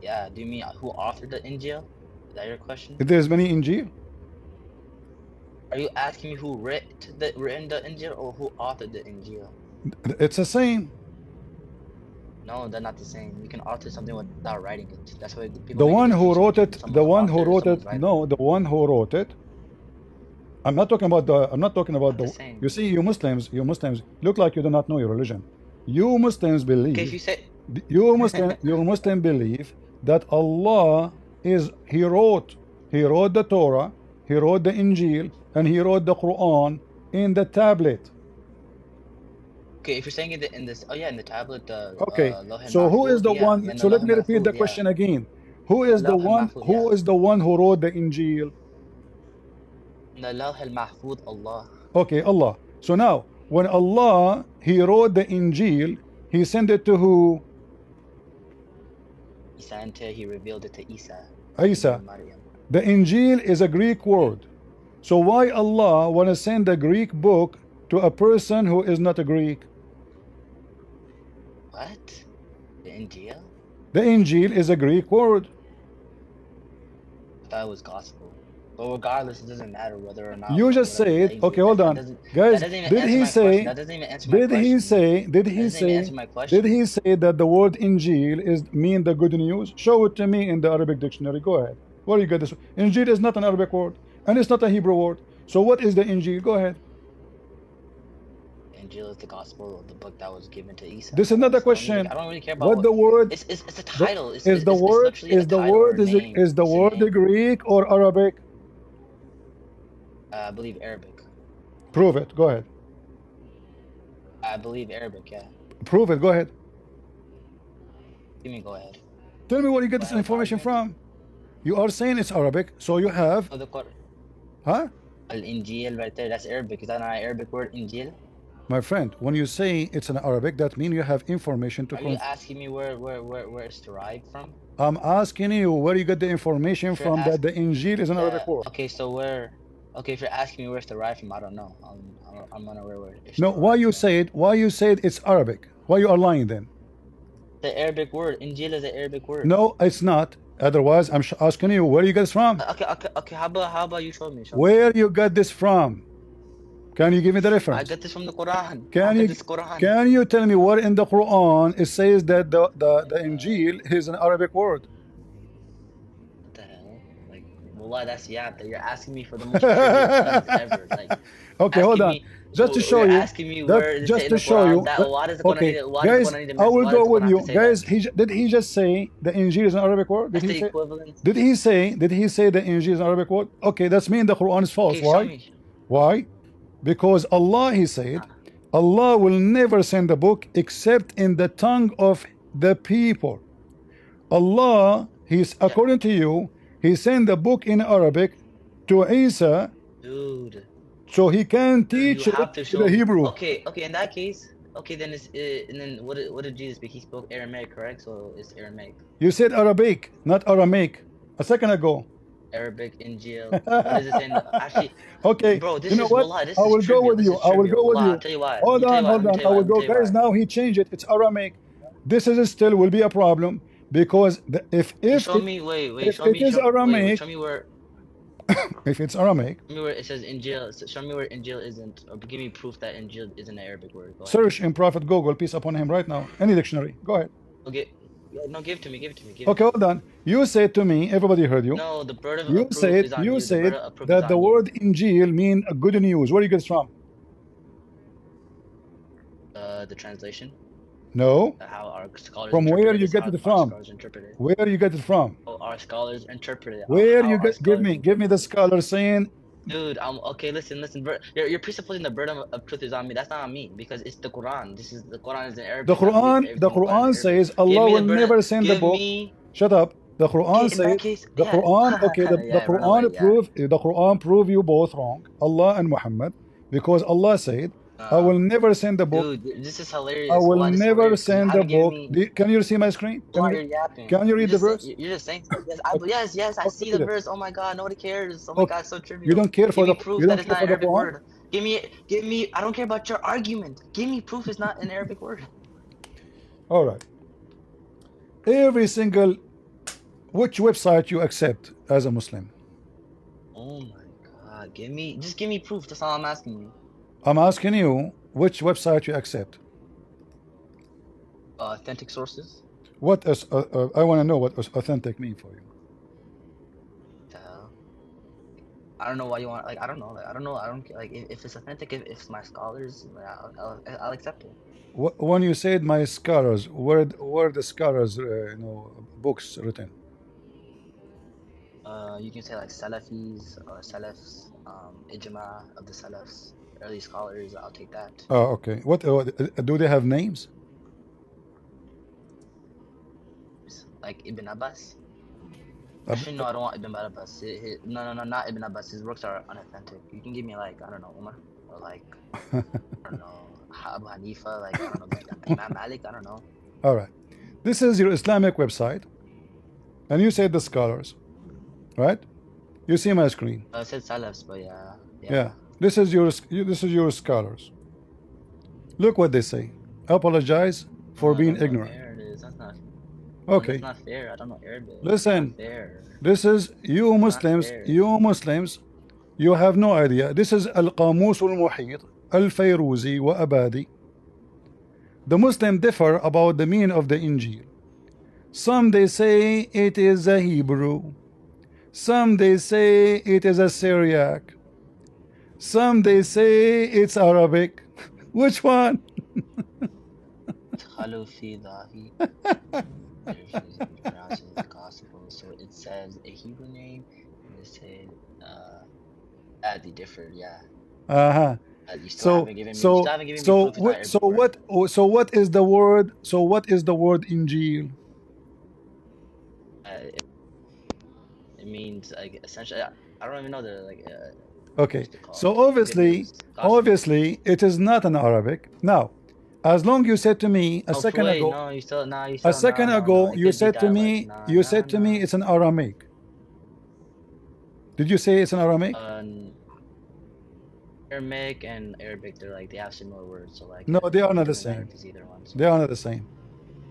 Yeah. Do you mean who authored the Injil? Is that your question?
There's many Injil.
Are you asking me who written the Injil or who authored the Injil?
It's the same.
No, they're not the same. You can author something without writing it. That's why people.
The one who wrote it. The one who wrote it. No, the one who wrote it. I'm not talking about the. I'm not talking about the. You see, you Muslims look like you do not know your religion. You Muslims believe.
Okay, if you say.
You Muslim believe that Allah is. He wrote the Torah. He wrote the Injil. And he wrote the Quran in the tablet.
Okay, if you're saying it in this, in the tablet.
Okay, so who is the one? So let me repeat the question again. Who is the one? Who is the one who wrote the Injil?
The Lawh al-Mahfuz, Allah.
Okay, Allah. So now, when Allah he wrote the Injil, he sent it to who?
Isa, until he revealed it to Isa.
Isa. The Injil is a Greek word. So why Allah want to send a Greek book to a person who is not a Greek?
What? The Injil?
The Injil is a Greek word.
I thought it was gospel. But regardless, it doesn't matter whether or not.
You just say it. Okay, hold on, guys. Did he say? Did he say? Did he say? Did he say that the word Injil is mean the good news? Show it to me in the Arabic dictionary. Go ahead. Where you get this? Injil is not an Arabic word, and it's not a Hebrew word. So what is the Injil? Go ahead.
Injil is the gospel of the book that was given to Isa.
This is not a question.
I don't really care about
what the word.
It's a title.
Is the word Greek or Arabic?
I believe Arabic.
Prove it. Go ahead.
I believe Arabic. Yeah.
Prove it. Go ahead.
You mean go ahead?
Tell me where you get this information from. You are saying it's Arabic, so you have.
Oh, the Quran.
Huh?
Al-Injil right there. That's Arabic. Is that not an Arabic word? Injil.
My friend, when you say it's in Arabic, that means you have information to
Are you asking me where it's derived from?
I'm asking you where you get the information
If you're
from that
asking,
the Injil is an Arabic
yeah,
word.
okay, so where, okay, if you're asking me where it's derived from, I don't know. I'm unaware where it's
No, why
derived
you
from.
say it? Why you said it's Arabic? Why you are lying then?
The Arabic word, Injil is an Arabic word.
No, it's not. Otherwise, I'm asking you where you get it from.
Okay. How about you show me?
Where you got this from? Can you give me the
I
reference?
got this from the Quran.
Can you tell me where in the Quran it says that the Injil is an Arabic word?
What the hell? Like, wallah, that's you're asking me for the most trivial things ever. Like,
Okay, hold on. Just to show
you're
you.
asking me where does it
Just
say in
to
the
show you.
Quran that why does the Quran
Okay,
need why does
guys,
the Quran need to
I will
why does
go
the
with
Quran have
you.
to say
Guys,
that?
did he just say the Injil is an Arabic word?
That's the equivalent.
Did he say the Injil is an Arabic word? Okay, that's mean the Quran is false.
Okay,
Why?
show me.
Why? Because Allah, he said, Allah will never send a book except in the tongue of the people. Allah, he's according to you, he sent the book in Arabic to Isa,
Dude,
so he can
you
teach it
have to
to the
show.
Hebrew.
Okay, in that case, okay, then it's and then what did Jesus speak? He spoke Aramaic, correct? So it's Aramaic.
You said Arabic, not Aramaic, a second ago.
Arabic, Injil. What is it saying? Actually,
Okay,
bro, this
you know
is
what?
wallah, this
I
is
will go
trivial.
with
This
you.
is
I will
trivial.
go with
Wallah, I'll
you.
tell you why. Let
Hold
me tell you
on,
why.
hold
Let me
on.
tell
I
you why.
will
Let me
go.
tell you
Guys,
why.
now he changed it. It's Aramaic. This is still will be a problem because if
Show me. Wait. Show
it
me.
is Aramaic,
Show me where.
if it's Aramaic,
Show me where it says Injil. Show me where Injil isn't, or give me proof that Injil isn't an Arabic word. Go ahead.
search in Prophet Google, peace upon him, right now. Any dictionary. Go ahead.
Okay. No, give it to me.
Okay, hold on. You said to me, everybody heard you.
No, the burden of proof is on
You
you. The burden
said
of proof is
that the
on you.
word Injil mean a good news. Where you get it from?
The translation.
No.
How our scholars
From where
interpret
you
it.
get it from? Where you get it from?
How our scholars interpret it.
Where
How
you
our
get? Give
scholars
me the scholar saying.
Dude, okay. Listen. You're presupposing the burden of truth is on me. That's not on me because it's the Quran. The Quran is in Arabic. I believe
The
everything in the Quran
Quran
is in Arabic.
says Allah will never send the
Give
book.
me.
Shut up. The Quran
Okay, in that
says
case,
the
yeah.
Quran. Okay, the
Yeah, run away. Yeah.
Quran prove you both wrong, Allah and Muhammad, because Allah said, I will never send the book.
Dude, this is hilarious.
I will
Wallah, this is
never
hilarious 'cause you
send the
haven't given
book.
me.
Can you see my screen?
Wallah, you're yapping.
Can you read the verse?
You're just saying stuff. Yes, I see the verse. Oh my God, nobody cares. Oh my God, so trivial.
You don't care for
Give
the
me proof
you
that
don't
it's
care
not
for
an
the
Arabic
Quran?
word. Give me. I don't care about your argument. Give me proof it's not an Arabic word.
All right. Every single which website you accept as a Muslim?
Oh my God, just give me proof. That's all I'm asking you.
I'm asking you which website you accept.
Authentic sources.
What is I want to know what authentic mean for you.
I don't know why you want. Like, I don't know. Like, I don't know. I don't like if it's authentic. If it's my scholars, like, I'll accept it.
When you said my scholars, where the scholars books written?
You can say like Salafis or Salafs, Ijma of the Salafs, early scholars. I'll take that.
Oh, okay. What do they have names?
Like Ibn Abbas. Actually, no, I don't want Ibn Abbas. No, not Ibn Abbas. His works are unauthentic. You can give me like, I don't know, Umar, or like I don't know, Abu Hanifa, like I don't know, Imam Malik. I don't know.
All right. This is your Islamic website, and you said the scholars, right? You see my screen.
I said Salafs, but
yeah. This is your scholars. Look what they say. Apologize for being ignorant.
That's not.
Okay.
That's not fair. I don't know Arabic.
Listen. This is you Muslims. You Muslims. You have no idea. This is Al-Qamus Al-Muhit Al-Fayruzi wa Abadi. The Muslims differ about the meaning of the Injil. Some they say it is a Hebrew. Some they say it is a Syriac. Some they say it's Arabic. Which one?
So it says a Hebrew name, and it said they differ, yeah. You still haven't given me proof.
So what is the word? So what is the word Injil?
It means like essentially. I don't even know the like.
Okay,
What's it
so
called? Good
obviously,
news. Gospel.
obviously, it is not an Arabic. Now, as long you said to me a
Oh,
second
wait,
ago,
no, you still, no, you
a
still, no,
second
no, no.
ago,
It
you
could be
said to
dialect.
me,
No,
you
no,
said to me,
no.
it's an Aramaic. Did you say it's an Aramaic?
Aramaic and Arabic, they're like, they have similar words. So, like,
No, they are
it
not the
doesn't matter
same.
if it's either one. So.
They are not the same.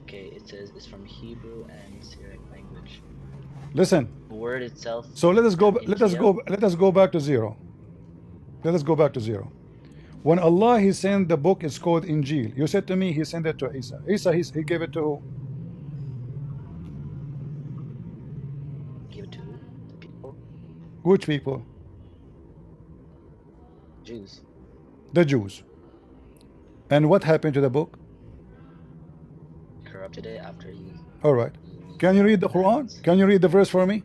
Okay, it says it's from Hebrew and Syriac language.
Listen.
The word itself.
So let us go.
Injil.
Let us go back to zero. Let us go back to zero. When Allah He sent the book, it's called Injil. You said to me He sent it to Isa. Isa He gave it to who?
Give it to the people.
Which people?
Jews.
The Jews. And what happened to the book?
Corrupted it after he.
All right. Can you read the Quran? Can you read the verse for me?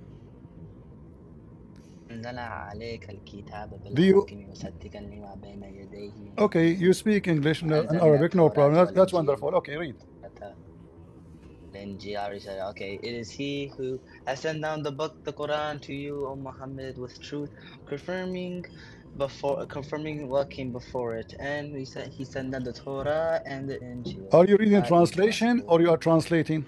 Do you? Okay, you speak English and Arabic, no problem. That's wonderful. Okay, read.
Then Jari said, okay, it is he who has sent down the book, the Quran, to you, O Muhammad, with truth, confirming what came before it, and he sent down the Torah and the Injil.
Are you reading translation or you are translating?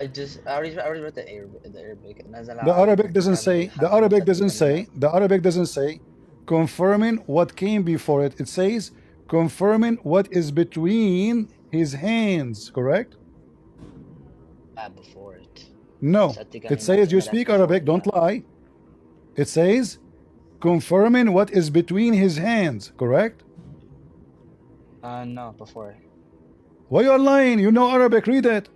I already read the Arabic.
The Arabic doesn't say. The Arabic doesn't say. The Arabic doesn't say confirming what came before it. It says confirming what is between his hands. Correct?
Before it.
No. It says you speak Arabic. Don't lie. It says confirming what is between his hands. Correct?
No, before.
Why you are lying? You know Arabic. Read it.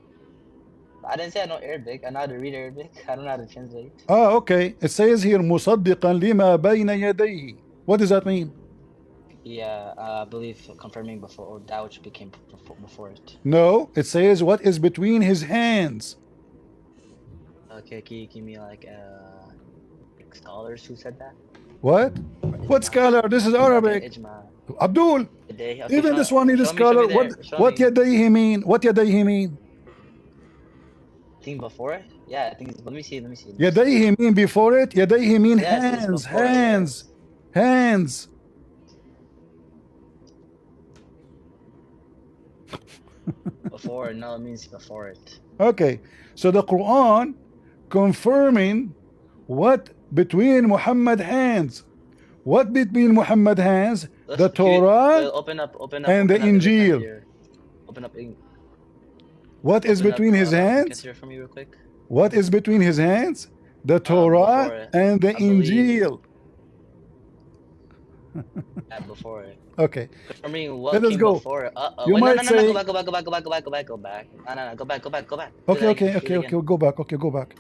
I didn't say I know Arabic. I know how to read Arabic. I don't know how to translate.
Ah, okay. It says here مصدقا لما بين يديه. What does that mean?
Yeah, I believe confirming before that which became before it.
No, it says what is between his hands.
Okay, can you give me like scholars who said that?
What? What scholar? This is Arabic. Abdul. Even this one is a scholar. What yadayhi mean? What yadayhi mean?
Thing before it? Yeah, I think. Let me see.
Yadayhi mean before it. Yadayhi mean hands. Hands. Hands.
Before? No, it means before it.
Okay, so the Quran confirming what between Muhammad hands. What between Muhammad hands? The Torah
open up,
and the Injil.
Open up.
What is between his hands?
For me real quick.
What is between his hands? The Torah and the Injil.
Before it.
Okay.
Confirming what
Let us
came
go.
before it.
You might say.
Go back. No, go back.
Okay. Go back. Okay, go back.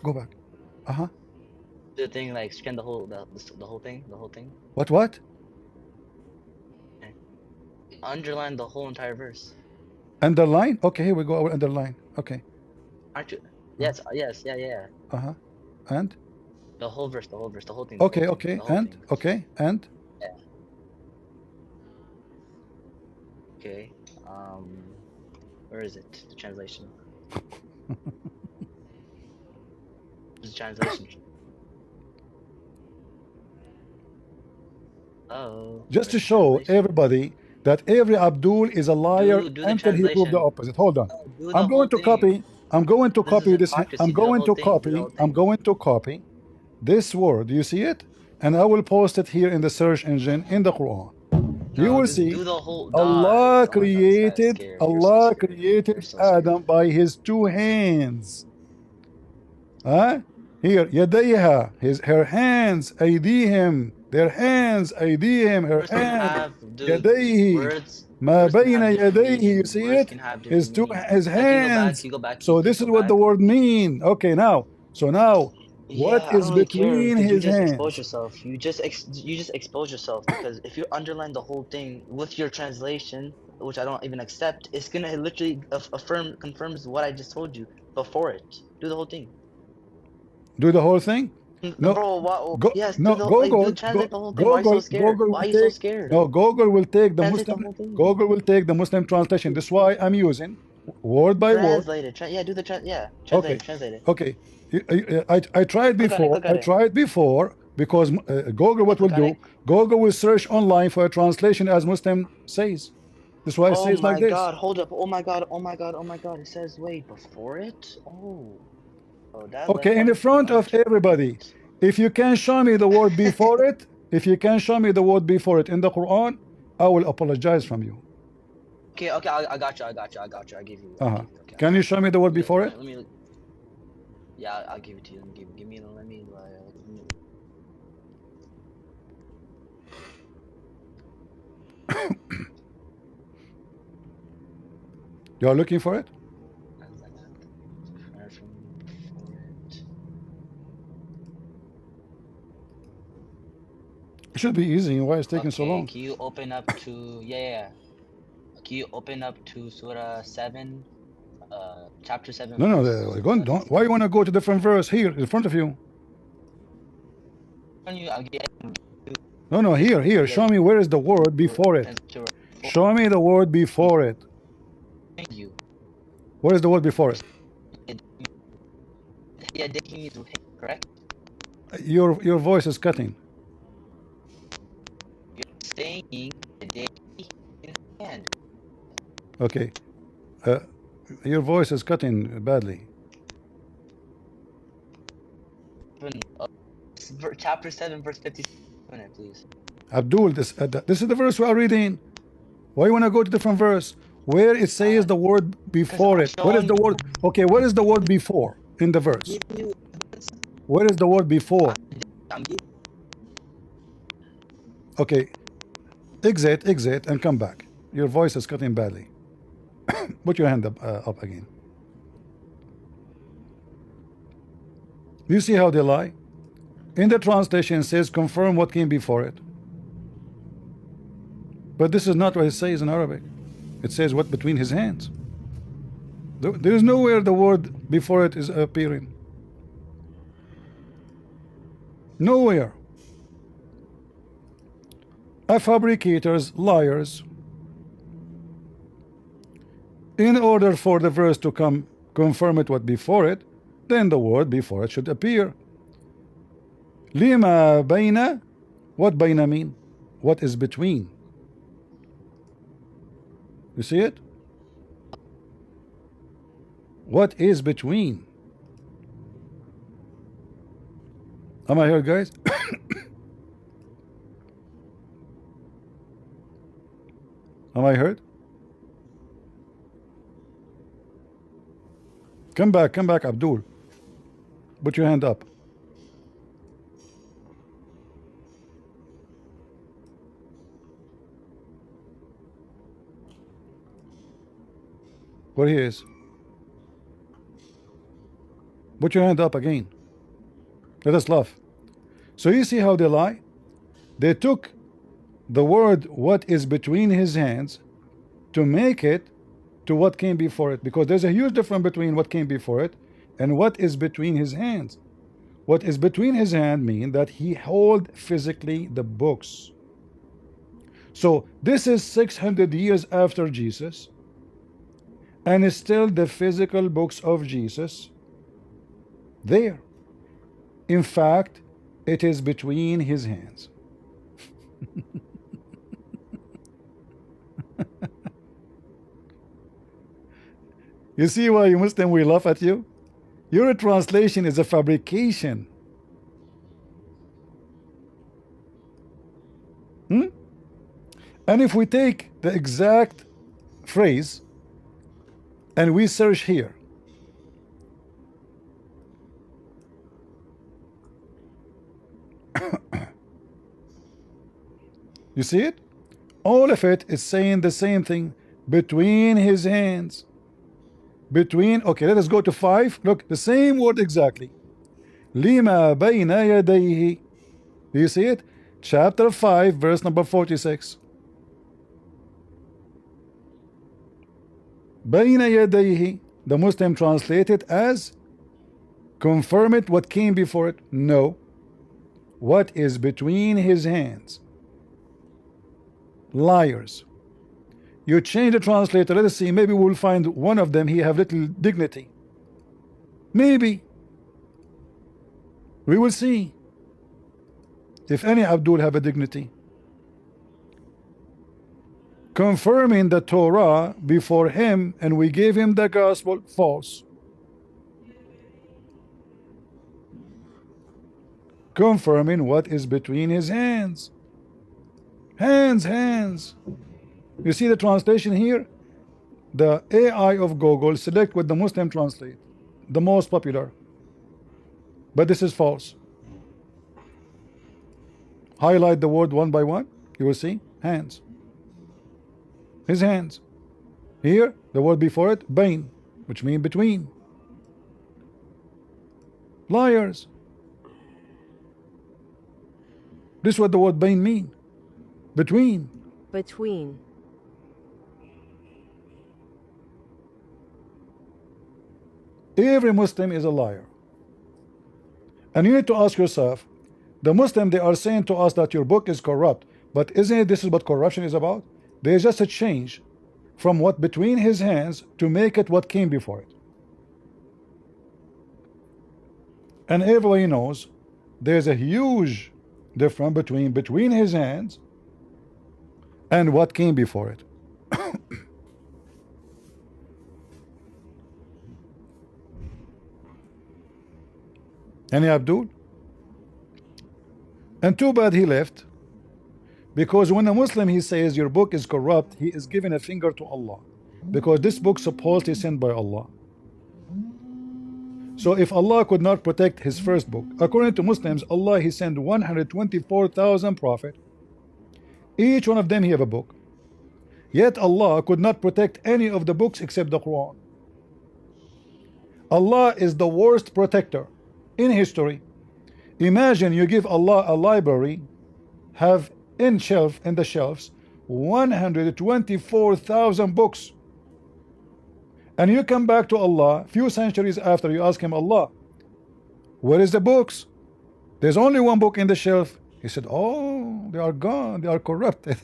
The thing like scan the whole thing.
What?
Okay. Underline the whole entire verse.
Underline? Okay, here we go. Our underline. Okay.
Aren't you? Yes. Yeah.
And?
The whole verse, the whole thing.
Okay.
And? Yeah. Okay. Where is it? The translation. The translation. Oh.
Just to show everybody that every Abdul is a liar until he proves the opposite. Hold on. I'm going to copy this. I'm going to copy this word. Do you see it? And I will post it here in the search engine in the Quran. You will see Allah created Adam by his two hands. Here, يديها, her hands, أيديهم, their hands, أيديهم, her hands, يديه, ما بين يديه, you see it? His hands. So this is what the word mean. Okay, now, what is between his hands?
You just expose yourself because if you underline the whole thing with your translation, which I don't even accept, it's gonna literally confirms what I just told you before it. Do the whole thing.
Do the whole thing? No,
bro. Yes. Translate the whole thing. Why are you so scared? Why are you so scared?
No, Google will take the Muslim. Google will take the Muslim translation. This is why I'm using word by word.
Translate it. Yeah, do the translate it.
Okay. I tried before. I tried before because Google, what will do? Google will search online for a translation as Muslim says. That's why it
Oh
says like
my
this.
God! Hold up! Oh my God! Oh my God! Oh my God! It says way before it. Oh, that left
Okay, in the front of everybody. If you can show me the word before it, if you can show me the word before it in the Quran, I will apologize from you.
Okay, okay, I got you. I give you. Okay,
Can you show me the word before it?
Let me. Yeah, I'll give it to you. Give me. Let me.
You are looking for it? It should be easy. Why is it taking so long?
Can you open up to Can you open up to Surah 7, chapter 7?
No, don't. Why you want to go to different verse here in front of you? No, here. Show me where is the word before it. Show me the word before it. Where is the word before it?
Correct?
Your voice is cutting.
You're saying in hand.
Okay. Your voice is cutting badly.
Chapter 7, verse 57, please.
Abdul, this is the verse we are reading. Why you want to go to different verse? Where it says the word before it. What is the word? Okay, what is the word before in the verse? Where is the word before? Okay. Exit and come back. Your voice is cutting badly. Put your hand up again. You see how they lie? In the translation it says confirm what came before it. But this is not what it says in Arabic. It says what between his hands. There is nowhere the word before it is appearing. Nowhere. Fabricators, liars. In order for the verse to come confirm it what before it, then the word before it should appear. Lima bayna. What bayna mean? What is between? You see it? What is between? Am I here, guys? Am I heard? Come back, Abdul. Put your hand up. Where he is? Put your hand up again. Let us laugh. So you see how they lie? They took the word what is between his hands to make it to what came before it, because there's a huge difference between what came before it and what is between his hands. What is between his hand mean that he hold physically the books. So this is 600 years after Jesus, and it's still the physical books of Jesus there. In fact, it is between his hands. You see why you Muslim we laugh at you? Your translation is a fabrication. And if we take the exact phrase and we search here, you see it? All of it is saying the same thing. Between his hands. Between, okay, let us go to 5. Look, the same word exactly. Lima bayna yadayhi. Do you see it? Chapter 5, verse number 46. Bayna yadayhi. The Muslim translate it as confirm it what came before it. No. What is between his hands. Liars. You change the translator. Let us see. Maybe we'll find one of them. He have little dignity. Maybe. We will see. if any Abdul have a dignity. Confirming the Torah before him, and we gave him the gospel, false. Confirming what is between his hands. Hands. You see the translation here? The AI of Google select what the Muslim translate, the most popular. But this is false. Highlight the word one by one, you will see hands. His hands. Here, the word before it, bain, which means between. Liars. This is what the word bain mean. Between.
Between.
Every Muslim is a liar. And you need to ask yourself, the Muslim, they are saying to us that your book is corrupt, but isn't it this is what corruption is about? There is just a change from what between his hands to make it what came before it. And everybody knows there's a huge difference between his hands and what came before it. Any Abdul? And too bad he left, because when a Muslim he says your book is corrupt, he is giving a finger to Allah, because this book supposedly sent by Allah. So if Allah could not protect his first book, according to Muslims, Allah he sent 124,000 prophets. Each one of them he have a book. Yet Allah could not protect any of the books except the Quran. Allah is the worst protector in history. Imagine you give Allah a library, have in the shelves 124,000 books, and you come back to Allah few centuries after, you ask him, Allah, where is the books? There's only one book in the shelf. He said, oh, they are gone, they are corrupted.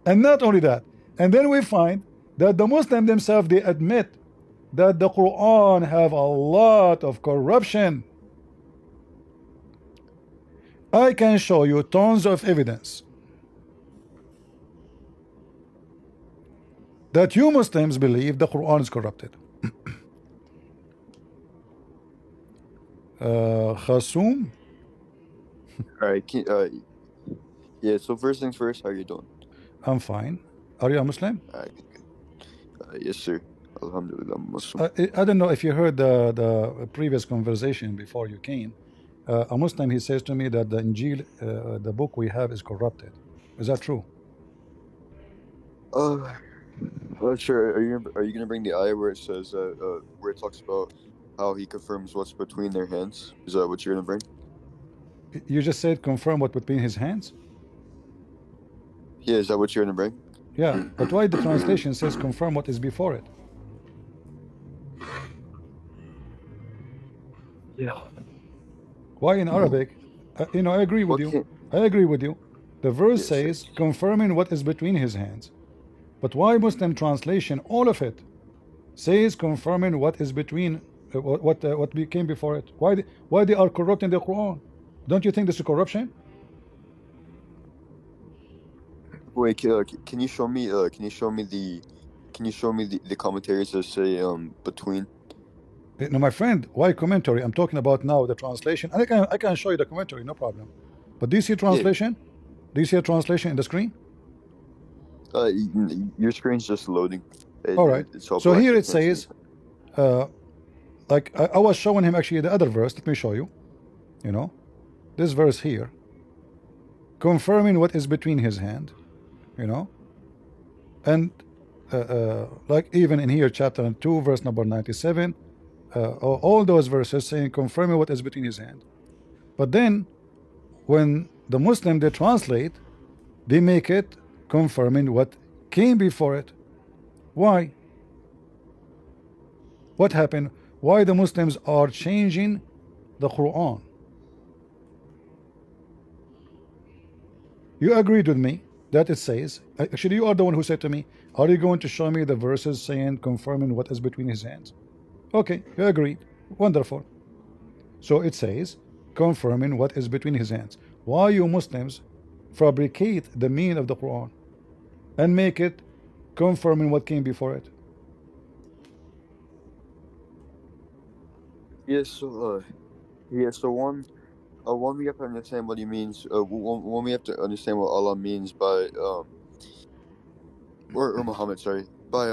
And not only that, and then we find that the Muslims themselves, they admit that the Quran have a lot of corruption. I can show you tons of evidence that you Muslims believe the Quran is corrupted. Khasum?
Alright, yeah, so first things first, how are you doing?
I'm fine. Are you a Muslim?
Yes, sir. Alhamdulillah, I'm Muslim.
I don't know if you heard the previous conversation before you came. A Muslim, he says to me that the Injil, the book we have, is corrupted. Is that true?
Sure. Are you gonna bring the ayah where it says where it talks about how he confirms what's between their hands? Is that what you're gonna bring?
You just said confirm what between his hands?
Yeah, is that what you're gonna bring?
Yeah, but why the translation says confirm what is before it?
Yeah.
Why in Arabic? You know, I agree with you. I agree with you. The verse says confirming what is between his hands. But why Muslim translation, all of it, says confirming what is between what came before it? Why they are corrupting the Quran? Don't you think this is corruption?
Wait, can you show me? Can you show me the commentaries that say between?
No, my friend, why commentary? I'm talking about now the translation. And I can show you the commentary, no problem. But do you see a translation? Yeah. Do you see a translation in the screen?
Your screen's just loading.
All right. So here it says, like I was showing him actually the other verse. Let me show you. You know, this verse here, confirming what is between his hand. You know, and like even in here, chapter 2, verse number 97. All those verses saying confirming what is between his hand. But then when the Muslim they translate, they make it confirming what came before it. Why? What happened? Why the Muslims are changing the Quran? You agreed with me that it says, actually you are the one who said to me, are you going to show me the verses saying confirming what is between his hands? Okay, you agreed. Wonderful. So it says confirming what is between his hands. why you Muslims fabricate the meaning of the Quran and make it confirming what came before it.
Yes. So yeah. So one we have to understand what he means. One we have to understand what Allah means by or Muhammad, sorry, by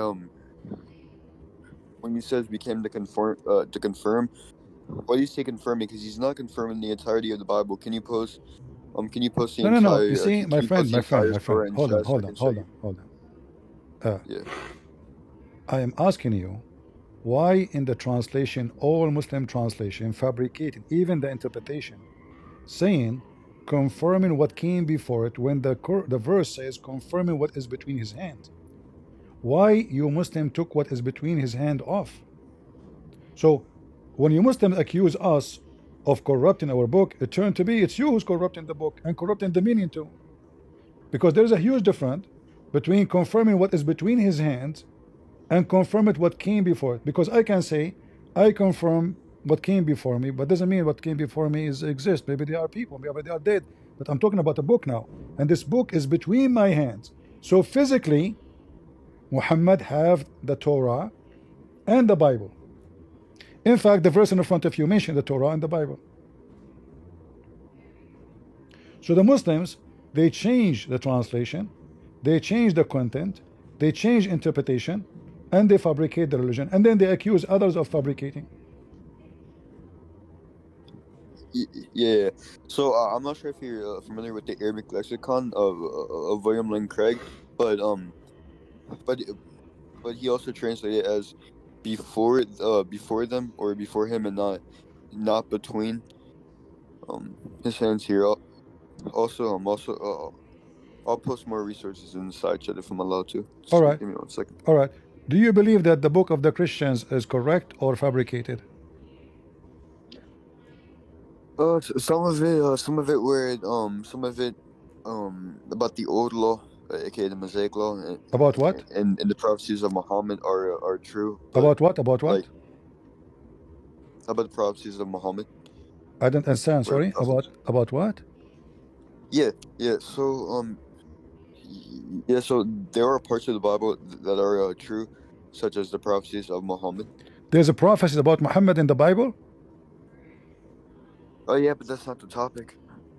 when he says we came to confirm. Why do you say confirming? Because he's not confirming the entirety of the Bible. Can you post the
No, no, no.
entire
You see,
can you post the
my friend,
entire
my friend.
Surah in
Hold on,
chat so I
hold on,
can show
hold
you?
on, hold on.
Yeah.
I am asking you, why in the translation, all Muslim translation, fabricating even the interpretation, saying confirming what came before it when the verse says confirming what is between his hands? Why you Muslim took what is between his hand off? So when you Muslims accuse us of corrupting our book, it turned to be it's you who's corrupting the book and corrupting the meaning too. Because there's a huge difference between confirming what is between his hands and confirming what came before it. Because I can say I confirm what came before me, but doesn't mean what came before me is exist. Maybe they are people, maybe they are dead. But I'm talking about a book now, and this book is between my hands. So physically, Muhammad have the Torah and the Bible. In fact, the verse in the front of you mentioned the Torah and the Bible. So the Muslims, they change the translation, they change the content, they change interpretation, and they fabricate the religion, and then they accuse others of fabricating.
Yeah. So I'm not sure if you're familiar with the Arabic lexicon of William Lane Craig, but but but he also translated it as before them or before him and not between his hands here. Also I'll post more resources in the side chat if I'm allowed to.
All
Just
right,
give me 1 second.
all right. Do you believe that the book of the Christians is correct or fabricated?
Some of it some of it about the old law, aka the Mosaic law,
About what?
and the prophecies of Muhammad are true. But
About what? About what?
like about the prophecies of Muhammad,
I don't understand.
where
Sorry. About what?
yeah. So there are parts of the Bible that are true, such as the prophecies of Muhammad.
There's a prophecy about Muhammad in the Bible.
Oh yeah, but that's not the topic.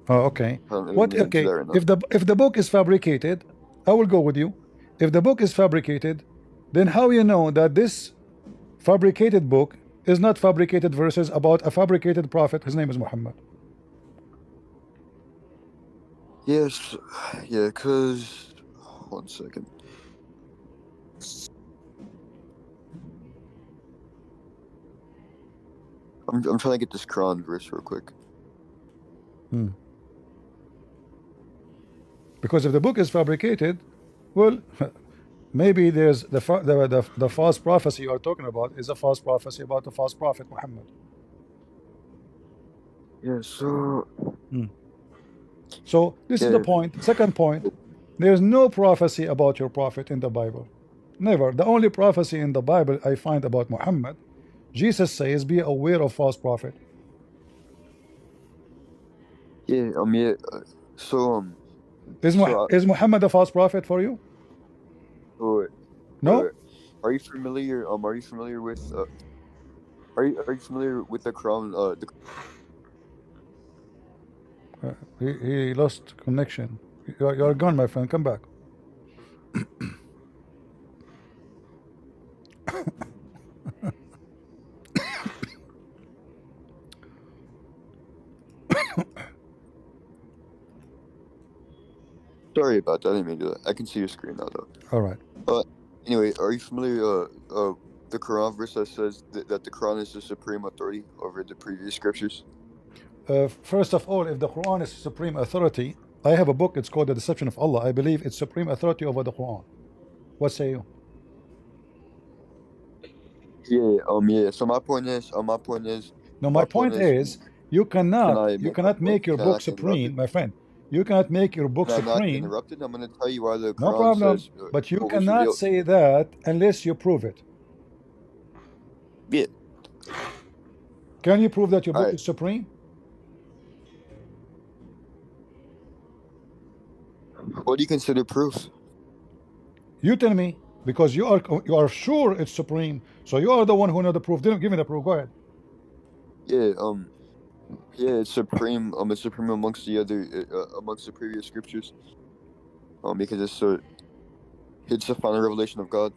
Oh, okay.
I don't really
What?
get into
Okay.
that right now.
If the book is fabricated, I will go with you. If the book is fabricated, then how you know that this fabricated book is not fabricated verses about a fabricated prophet? His name is Muhammad.
Yes, yeah. Cause 1 second. I'm trying to get this Quran verse real quick.
Because if the book is fabricated, well, maybe there's the false prophecy you are talking about is a false prophecy about the false prophet Muhammad.
Yeah.
So this is the point. Second point, there's no prophecy about your prophet in the Bible. Never. The only prophecy in the Bible I find about Muhammad, Jesus says, be aware of false prophet.
Yeah. Yeah. So
Is Muhammad a false prophet for you?
wait,
No?
Are you familiar? Are you familiar with? Are you familiar with the Quran?
He lost connection. You're gone, my friend. Come back.
Sorry about that. I didn't mean to do that. I can see your screen now, though.
All right.
Anyway, are you familiar? The Quran verse that says that the Quran is the supreme authority over the previous scriptures.
First of all, if the Quran is supreme authority, I have a book. It's called The Deception of Allah. I believe it's supreme authority over the Quran. What say you?
Yeah. Yeah. So my point is.
No, my point is, you cannot make your book supreme, my friend. You cannot make your book
I'm not
supreme.
interrupted. I'm going to tell you why the Quran
No problem.
says.
But you
what was
cannot
revealed.
say that unless you prove it.
Yeah.
Can you prove that your book is supreme?
What do you consider proof?
You tell me, because you are sure it's supreme, so you are the one who know the proof. Give me the proof. Go ahead.
Yeah, it's supreme. It's supreme amongst the other, amongst the previous scriptures. Because it's the final revelation of God.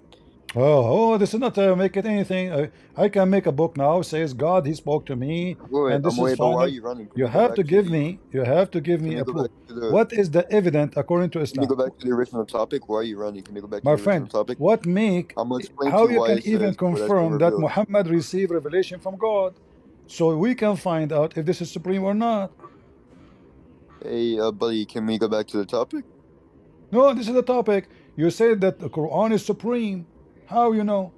This is not make it anything. I can make a book now. Says God, He spoke to me,
Wait,
and this is
wait, but why are
final.
you running?
You have to give me. You have to give
Can
me
you
a
go
proof.
back to the?
What is the evidence according to
Can you go
Islam?
back to the original topic? Why are you running? Can you go back to
My
the original
friend,
topic?
what make?
I'm gonna explain to
How
you
you
why
can
it
even
says what has been
confirm that
revealed.
Muhammad received revelation from God, so we can find out if this is supreme or not.
Hey, buddy, can we go back to the topic?
No, this is the topic. You said that the Quran is supreme. How you know?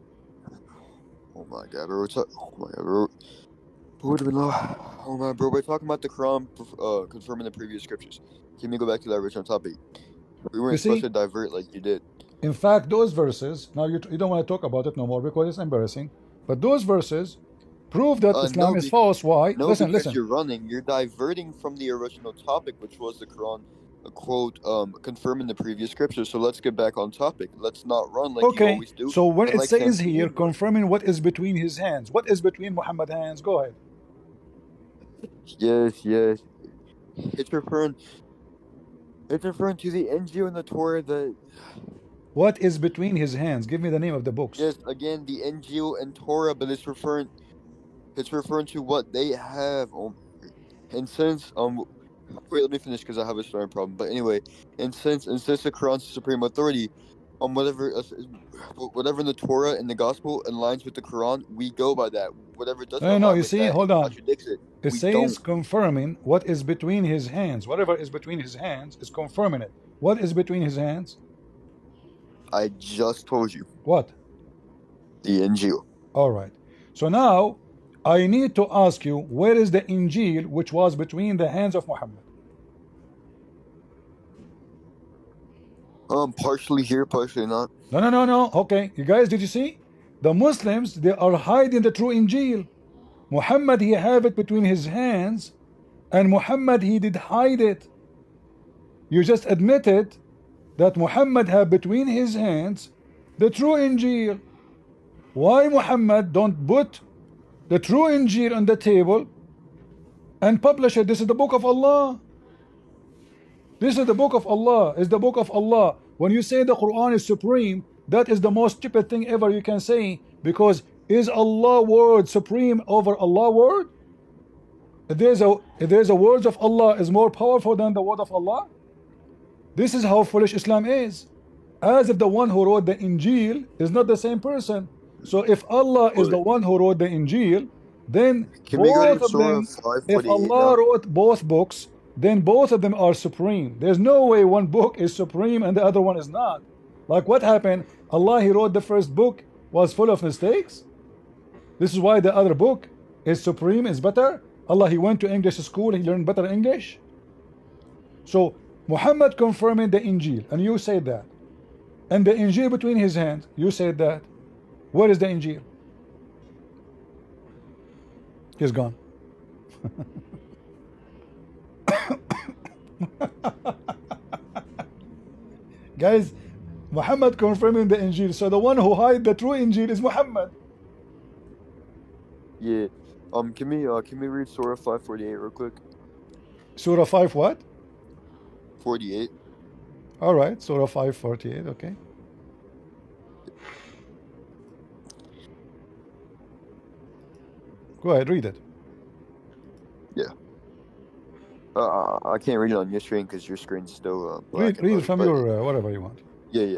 Oh my God, bro! Oh my God, bro! Oh my, bro! We're talking about the Quran, confirming the previous scriptures. Can we go back to that original topic? We
You
weren't supposed
see,
to divert like you did.
in fact, those verses. Now you don't want to talk about it no more because it's embarrassing. But those verses prove that Islam is false. Why?
No,
Listen,
because
listen.
you're running. You're diverting from the original topic, which was the Quran, a quote, confirming the previous scriptures. So let's get back on topic. Let's not run like you
Okay,
always do.
so when
And
it
like Sam
says here,
Shaheen runs.
confirming what is between his hands, what is between Muhammad's hands? Go ahead.
Yes. It's referring to the Injil and the Torah that.
What is between his hands? Give me the name of the books.
Yes, again, the Injil and Torah, but it's referring to what they have. And since wait, let me finish because I have a starting problem. But anyway, and since the Quran's supreme authority, whatever in the Torah and the Gospel aligns with the Quran, we go by that. Whatever doesn't
No,
align
you
with
see,
that
hold
and
on.
contradicts it,
It
we
says
don't.
confirming what is between his hands. Whatever is between his hands is confirming it. What is between his hands?
I just told you.
What?
The Injil.
All right. So now I need to ask you, where is the Injil which was between the hands of Muhammad?
Partially here, partially not.
No. Okay, you guys, did you see? The Muslims, they are hiding the true Injil. Muhammad, he have it between his hands, and Muhammad, he did hide it. You just admitted that Muhammad had between his hands the true Injil. Why Muhammad don't put the true Injil on the table and publish it? This is the book of Allah. This is the book of Allah. It's the book of Allah. When you say the Quran is supreme, that is the most stupid thing ever you can say, because is Allah word supreme over Allah word? If there's a words of Allah is more powerful than the word of Allah. This is how foolish Islam is. As if the one who wrote the Injil is not the same person. So if Allah is the one who wrote the Injil, then both of them, if Allah wrote both books, then both of them are supreme. There's no way one book is supreme and the other one is not. Like what happened? Allah, He wrote the first book was full of mistakes. This is why the other book is supreme, is better. Allah, He went to English school, He learned better English. So Muhammad confirming the Injil, and you said that. And the Injil between his hands, you said that. Where is the Injil? He's gone. Guys, Muhammad confirming the Injil. So the one who hide the true Injil is Muhammad.
Yeah. Can we read Surah 548 real quick?
Surah 5 what?
48.
All right, Surah 548, okay. Go ahead, read it.
Yeah. I can't read it on your screen because your screen's still black.
Read from your whatever you want.
Yeah.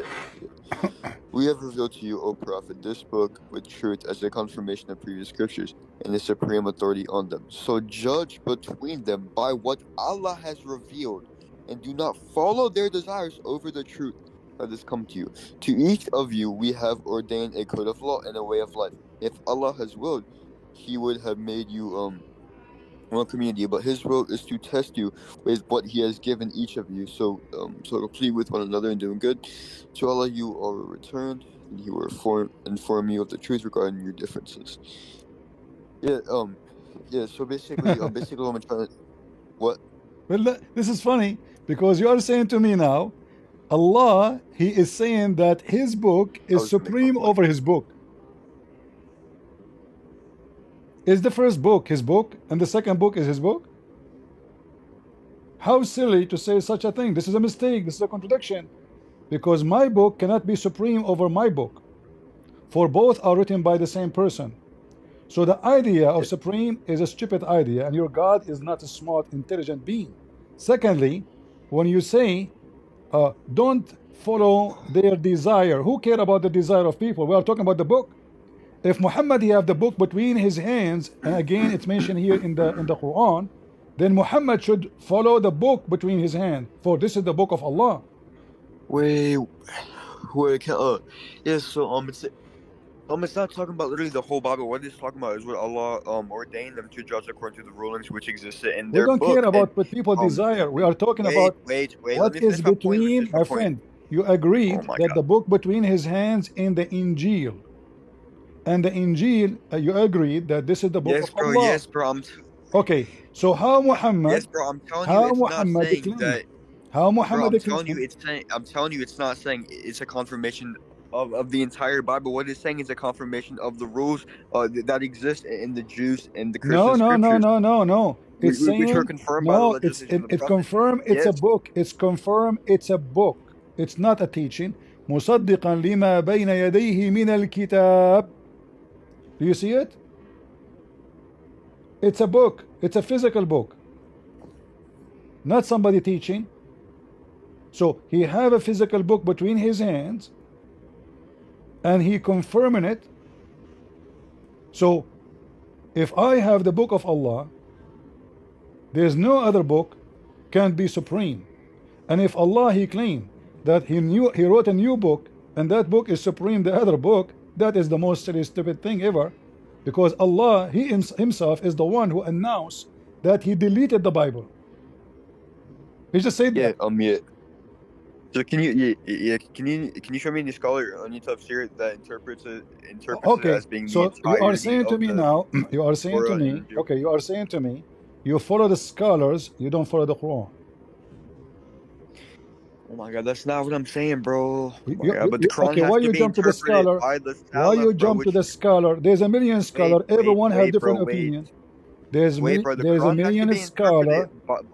We have revealed to you, O Prophet, this book with truth as a confirmation of previous scriptures and the supreme authority on them. So judge between them by what Allah has revealed, and do not follow their desires over the truth that has come to you. To each of you we have ordained a code of law and a way of life. If Allah has willed, He would have made you one community, but His will is to test you with what He has given each of you. So complete with one another and doing good. To Allah you are returned, and He will inform you of the truth regarding your differences. So basically, what I'm trying to. What?
Well, this is funny because you are saying to me now Allah, He is saying that His book is supreme over His book. Is the first book His book and the second book is His book? How silly to say such a thing. This is a mistake. This is a contradiction. Because my book cannot be supreme over my book. For both are written by the same person. So the idea of supreme is a stupid idea, and your God is not a smart, intelligent being. Secondly, when you say don't follow their desire, who care about the desire of people? We are talking about the book. If Muhammad he have the book between his hands, and again it's mentioned here in the Quran, then Muhammad should follow the book between his hands, for this is the book of Allah.
Wait, yeah. So it's not talking about literally the whole Bible. What it's talking about is what Allah ordained them to judge according to the rulings which existed in their
book. We don't care about what people desire. We are talking about what is between. My friend, you agreed that the book between his hands in the Injil. And the Injil, you agreed that this is the book of Allah.
Yes, bro.
Okay, so how Muhammad?
Yes, bro. I'm telling you, it's not saying that.
How Muhammad?
I'm telling you, it's not saying it's a confirmation of the entire Bible. What it's saying is a confirmation of the rules that exist in the Jews and the Christian scriptures.
No. It's saying
which are confirmed by the legislation of the
it's
Prophet.
confirmed. It's a book. It's confirmed. It's a book. It's not a teaching. مصدقا لما بين يديه من الكتاب. Do you see it? It's a book. It's a physical book. Not somebody teaching. So he have a physical book between his hands, and he confirming it. So if I have the book of Allah, there's no other book can be supreme. And if Allah he claimed that he wrote a new book, and that book is supreme the other book, that is the most silly, stupid thing ever. Because Allah, He Himself is the one who announced that He deleted the Bible. He just said that.
Yeah. So can you show me any scholar on YouTube here that interprets it as being
so
the
you are saying to me now, you are saying to me, okay, you are saying to me, you follow the scholars, you don't follow the Quran.
Oh my God, that's not what I'm saying, bro.
But the Quran has why you jump to the scholar? Why you jump to the scholar? There's a million scholar. Everyone have different opinion. There's a million scholar.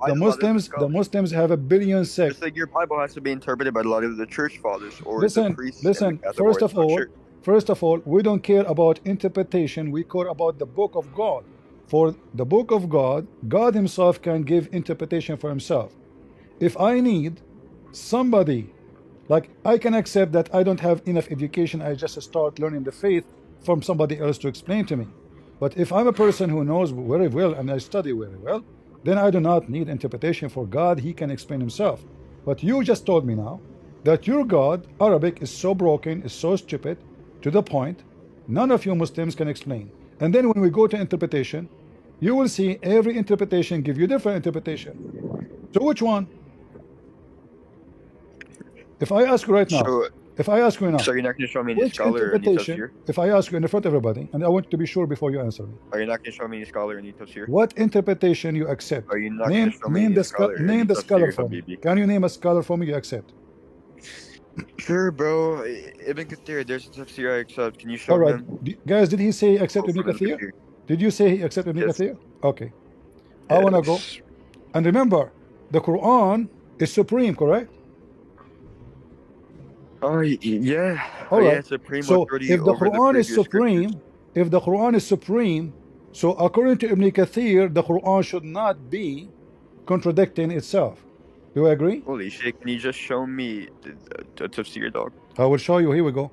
The Muslims have a billion sects.
Just like your Bible has to be interpreted by a lot of the church fathers or
the priests. Listen. First of all, we don't care about interpretation. We care about the book of God. For the book of God, God Himself can give interpretation for Himself. If I need somebody, like I can accept that I don't have enough education, I just start learning the faith from somebody else to explain to me. But if I'm a person who knows very well and I study very well, then I do not need interpretation for God. He can explain Himself. But you just told me now that your God, Arabic, is so broken, is so stupid, to the point none of you Muslims can explain. And then when we go to interpretation, you will see every interpretation give you different interpretation. So which one? If I ask you right now,
so you're not going to show me any scholar or any tafsir?
If I ask you in front of everybody, and I want to be sure before you answer me,
are you not going to show me any scholar or any tafsir?
What interpretation you accept?
Are you not going to show me any scholar?
Name the scholar for me. Can you name a scholar for me you accept?
Sure, bro. Ibn Kathir, there's a tafsir I accept. Can you show me?
Guys, did he say accept Ibn Kathir? Did you say he accept Ibn Kathir? Okay. I want to go. And remember, the Quran is supreme, correct?
Oh yeah.
All right.
Yeah, supreme
so if the Quran is supreme, so according to Ibn Kathir, the Quran should not be contradicting itself. Do you agree?
Holy shit! Can you just show me the tafsir, dog?
I will show you. Here we go.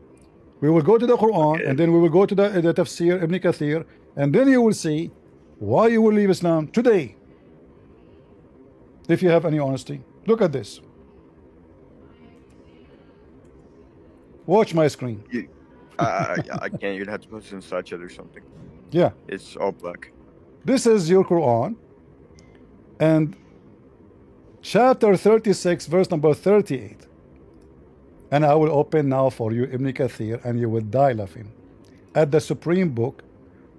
We will go to the Quran, and then we will go to the tafsir Ibn Kathir, and then you will see why you will leave Islam today. If you have any honesty, look at this. Watch my screen.
I can't. You'd have to put it inside it or something.
Yeah.
It's all black.
This is your Quran. And chapter 36, verse number 38. And I will open now for you Ibn Kathir, and you will die laughing at the supreme book,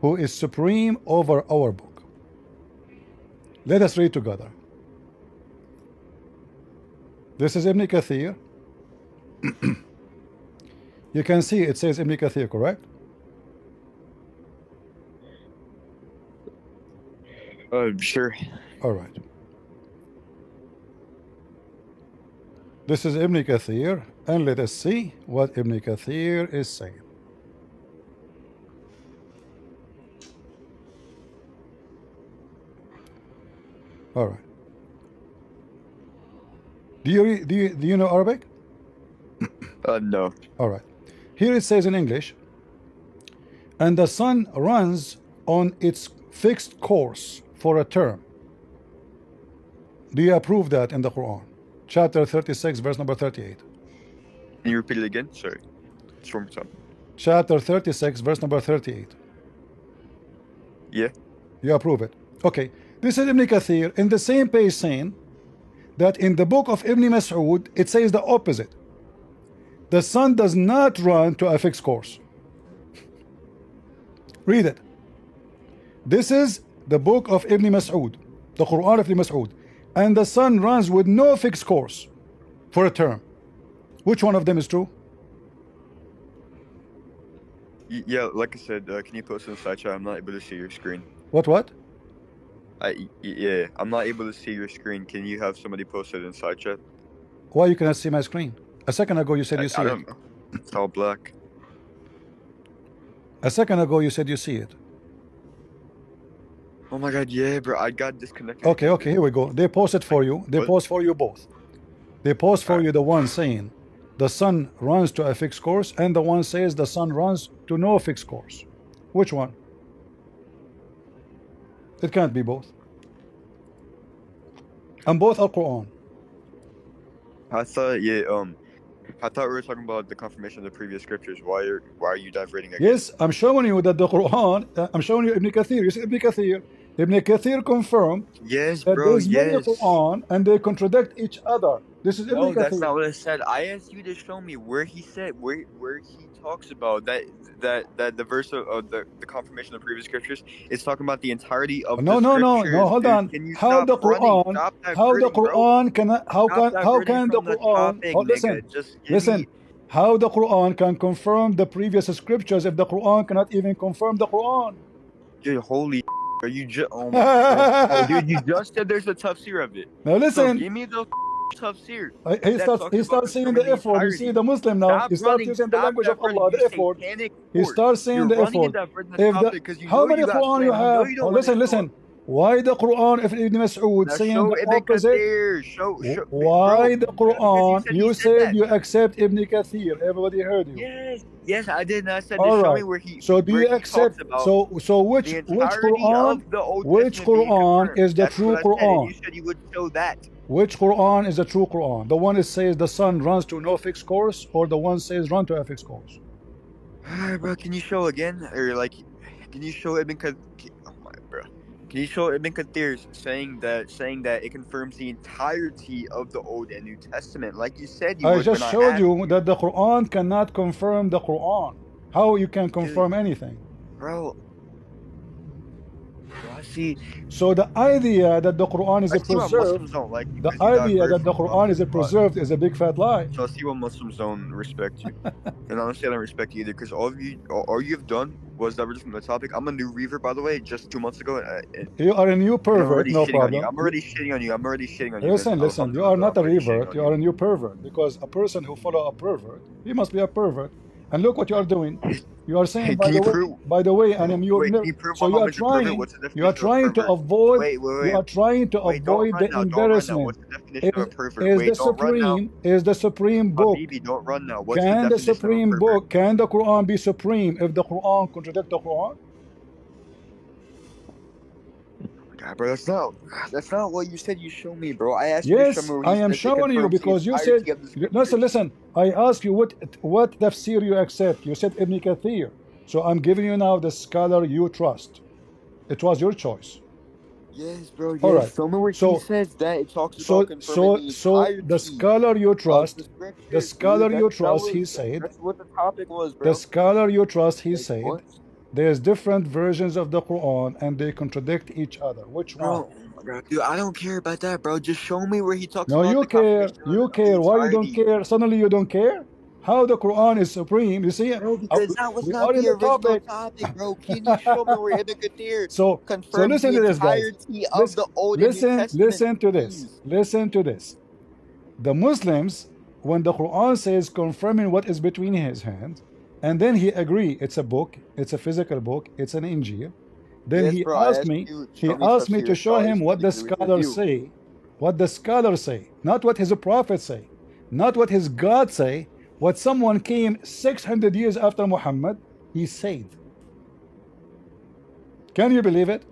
who is supreme over our book. Let us read together. This is Ibn Kathir, You can see it says Ibn Kathir, correct?
Sure.
All right. This is Ibn Kathir, and let us see what Ibn Kathir is saying. All right. Do you know Arabic?
No.
All right. Here it says in English, and the sun runs on its fixed course for a term. Do you approve that in the Quran? Chapter 36, verse number 38.
Can you repeat it again? Sorry. It's wrong time.
Chapter 36, verse number 38.
Yeah.
You approve it. Okay. This is Ibn Kathir in the same page saying that in the book of Ibn Mas'ud, it says the opposite. The sun does not run to a fixed course. Read it. This is the book of Ibn Mas'ud, the Quran of Ibn Mas'ud. And the sun runs with no fixed course for a term. Which one of them is true?
Yeah, like I said, can you post it in the side chat? I'm not able to see your screen.
What?
Yeah, I'm not able to see your screen. Can you have somebody post it in side chat?
Why you cannot see my screen? A second ago you said you see
I
it.
don't know. It's all black.
A second ago you said you see it.
Oh my god, yeah, bro. I got disconnected.
Okay, here we go. They post it for you. They post for you both. They post for you the one saying the sun runs to a fixed course, and the one says the sun runs to no fixed course. Which one? It can't be both. And both are Quran.
I thought, I thought we were talking about the confirmation of the previous scriptures. Why are you diverting again?
Yes, I'm showing you that the Quran, I'm showing you Ibn Kathir. You see Ibn Kathir. Ibn Kathir confirmed
Yes,
that
bro,
there's many
yes.
Quran and they contradict each other. This is Ibn
No,
Kathir.
that's not what I said. I asked you to show me where he said where he talks about that the verse of the confirmation of the previous scriptures is talking about the entirety of
No,
the
no,
scriptures.
no, hold
dude.
on.
Can you
How
stop
the
running?
Quran?
Stop
How the
diverting, bro.
Quran can? How
Stop
can? How
diverting
can the
from the
Quran?
topic,
Oh,
nigga.
listen,
Just give
listen.
me.
How the Quran can confirm the previous scriptures if the Quran cannot even confirm the Quran?
Dude, holy. Are you just? Oh my god, oh, dude! You just said there's a tafsir of it.
Now
So
listen.
give me the tafsir.
He starts saying the F word. You see the Muslim now.
Stop
He starts
running.
using the
Stop
language of
diverting.
Allah,
You
the F word.
satanic
He
whore.
starts saying
You're
the F
running
word.
and diverting the
If
topic
the
because you
how
know
many
you got
Quran
slammed.
you
You know
have?
you don't
Oh,
want to
listen.
talk.
Why the Quran if Ibn Mas'ud
Now
saying
show
the
Ibn
opposite?
Kathir. Show,
Why
bro.
the
Because
Quran?
you
You
said
said
that.
you accept Ibn Kathir. Everybody heard you.
Yes, I did. And I said to
All
show
right.
me where he
So do you
talks
accept?
about
So which
the entirety
Quran?
of the Old
Which
Testament being
Quran
confirmed.
is the
That's
true
what I said, and
Quran?
you said you would show that.
Which Quran is the true Quran? The one that says the sun runs to no fixed course, or the one says run to a fixed course?
Alright, bro, can you show again? Or like, can you show Ibn Kathir? Oh my, bro. Can you show Ibn Kathir saying that it confirms the entirety of the Old and New Testament, like you said you
I
would
just
when I
showed
asked
you that the Quran cannot confirm the Quran. How you can confirm
Dude,
anything?
bro, I see.
So the idea that the Quran is
I see what
preserved,
Muslims don't like you
the
because you
idea
diverge
that the
from
Quran is
topic a lot.
preserved is a big fat lie.
So I see what Muslims don't respect you, and honestly, I don't respect you either because all you've done was diverge from the topic. I'm a new reaver, by the way, just 2 months ago, and
You are a new
I'm
pervert,
already
no
shitting on you.
problem.
I'm already shitting on you. I'm already shitting on you.
Listen, you are not a
I'm already shitting
revert,
on
you are a new pervert, because a person who follow a pervert, he must be a pervert. And look what you are doing. You are saying,
Hey,
by
can
the
you
way,
prove?
by the way, and I'm your
Wait, can you prove
so you are
Muhammad's a pervert?
trying,
What's the definition
you are trying
of
to
pervert?
avoid,
Wait.
you are trying to
Wait, don't
avoid
run
the
now. Don't run now.
embarrassment.
What's the definition of a pervert?
Is
Wait,
the
don't run now.
supreme book?
Habibi, don't run now. What's the
Can the
definition of a
supreme
pervert?
book, can the Quran be supreme if the Quran contradict the Quran?
God, bro, that's not what you said. You show me, bro. I asked you to show
Yes,
me where
I
he
am
says it
showing you
confirms the
because you said,
entirety of the scriptures.
listen, I asked you what tafsir you accept. You said Ibn Kathir. So I'm giving you now the scholar you trust. It was your choice.
Yes, bro. Yes.
All right.
Show me where he
So
says that it talks about confirming the entirety
the scholar you
of
trust,
the scriptures.
the scholar
dude.
you
That
trust,
was-
he said,
that's what the topic was, bro.
the scholar you trust, he
Like,
said,
what?
there's different versions of the Quran and they contradict each other. Which one?
Bro, oh my God, dude, I don't care about that, bro. Just show me where he talks
No,
about
you
the
care.
confirmation
You
of the
care. Why you don't
entirety.
care? Suddenly you don't care? how the Quran is supreme. You see,
Bro, because that was
we
not
are in
the
the
original
topic.
topic, bro. Can you show me where Ibn Kathir
So
confirms
listen
the
to this, guys.
entirety of the Old and New Testament,
Listen to this.
please?
Listen to this. The Muslims, when the Quran says confirming what is between his hands, and then he agree it's a book, it's a physical book, it's an Injil. Then
Yes, bro. I asked you, show me
to
tafsir
show him
scholars
what
to
the
agree with
scholars
you.
say, not what his prophets say, not what his God say, what someone came 600 years after Muhammad, he said. Can you believe it?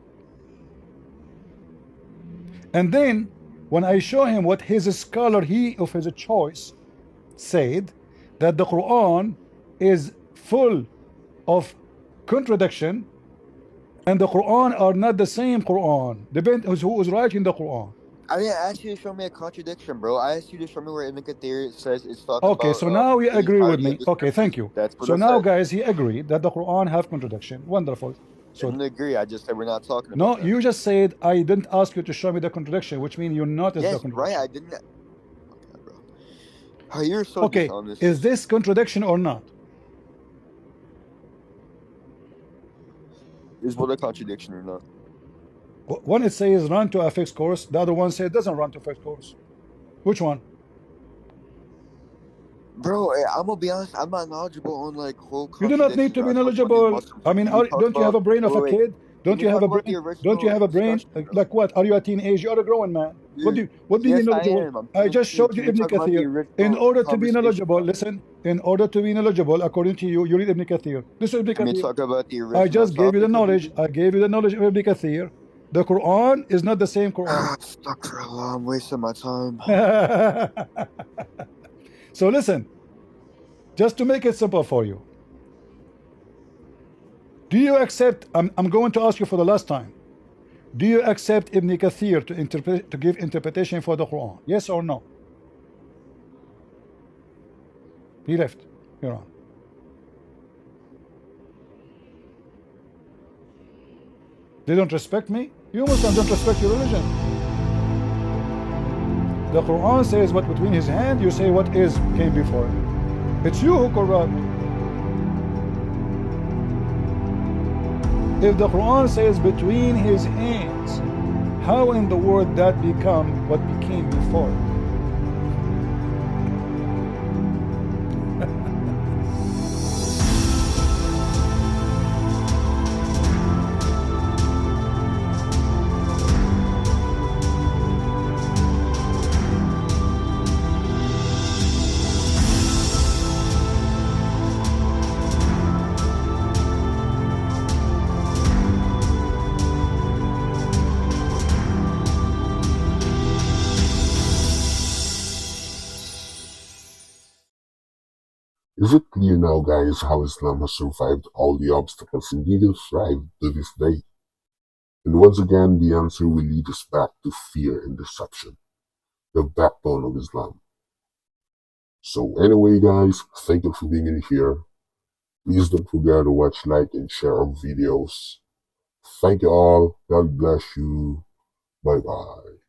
And then when I show him what his scholar, he of his choice, said, that the Quran is full of contradiction, and the Quran are not the same Quran. Depends who is writing the Quran.
I didn't ask you to show me a contradiction, bro. I asked you to show me where Ibn Kathir says it's talking
Okay,
about
so now you
the
agree with
entirety
me.
of the
Okay, thank
scriptures.
you.
That's what
So
I
now,
said.
guys, he agreed that the Quran have contradiction. Wonderful.
I
So
didn't agree. I just said we're not talking
no,
about that.
you just said I didn't ask you to show me the contradiction, which means you noticed the
Yes,
contradiction.
right. I didn't. Okay, bro. Oh, you're so
Okay,
dishonest.
is this contradiction or not?
Is what a contradiction or not?
One it says run to a fixed course, the other one says doesn't run to a fixed course. Which one?
Bro, I'm gonna be honest. I'm not knowledgeable on like whole
You do not need
contradictions
to
or
be
on which one these
knowledgeable.
Muslims
I
are.
mean,
Can you talk
don't you have
about?
a brain of a
Wait.
kid?
Can you talk about the
Don't you
original
have a brain?
discussion, bro?
Like what? Are you a teenage? You're a grown man. What
Dude,
do you
yes, I
knowledgeable?
am. I'm
I just
17.
showed you
Can we
Ibn
talk about the
Kathir. In
original
order to be
conversation?
knowledgeable, listen. In order to be knowledgeable, according to you, you read Ibn Kathir. This is Ibn
Can we
Kathir.
talk about the original
I just gave you the
topic of
knowledge.
Ibn?
I gave you the knowledge of Ibn Kathir. The Quran is not the same Quran.
Astaghfirullah, I'm wasting my time.
So listen, just to make it simple for you. Do you accept, I'm going to ask you for the last time. Do you accept Ibn Kathir to give interpretation for the Quran? Yes or no? He left. You're on. They don't respect me? You Muslims don't respect your religion. The Quran says what between his hand, you say what is came before it. It's you who corrupt. If the Quran says between his hands, how in the world that become what became before it?
Is it clear now, guys, how Islam has survived all the obstacles and even thrived to this day? And once again, the answer will lead us back to fear and deception, the backbone of Islam. So anyway, guys, thank you for being in here. Please don't forget to watch, like, and share our videos. Thank you all. God bless you. Bye-bye.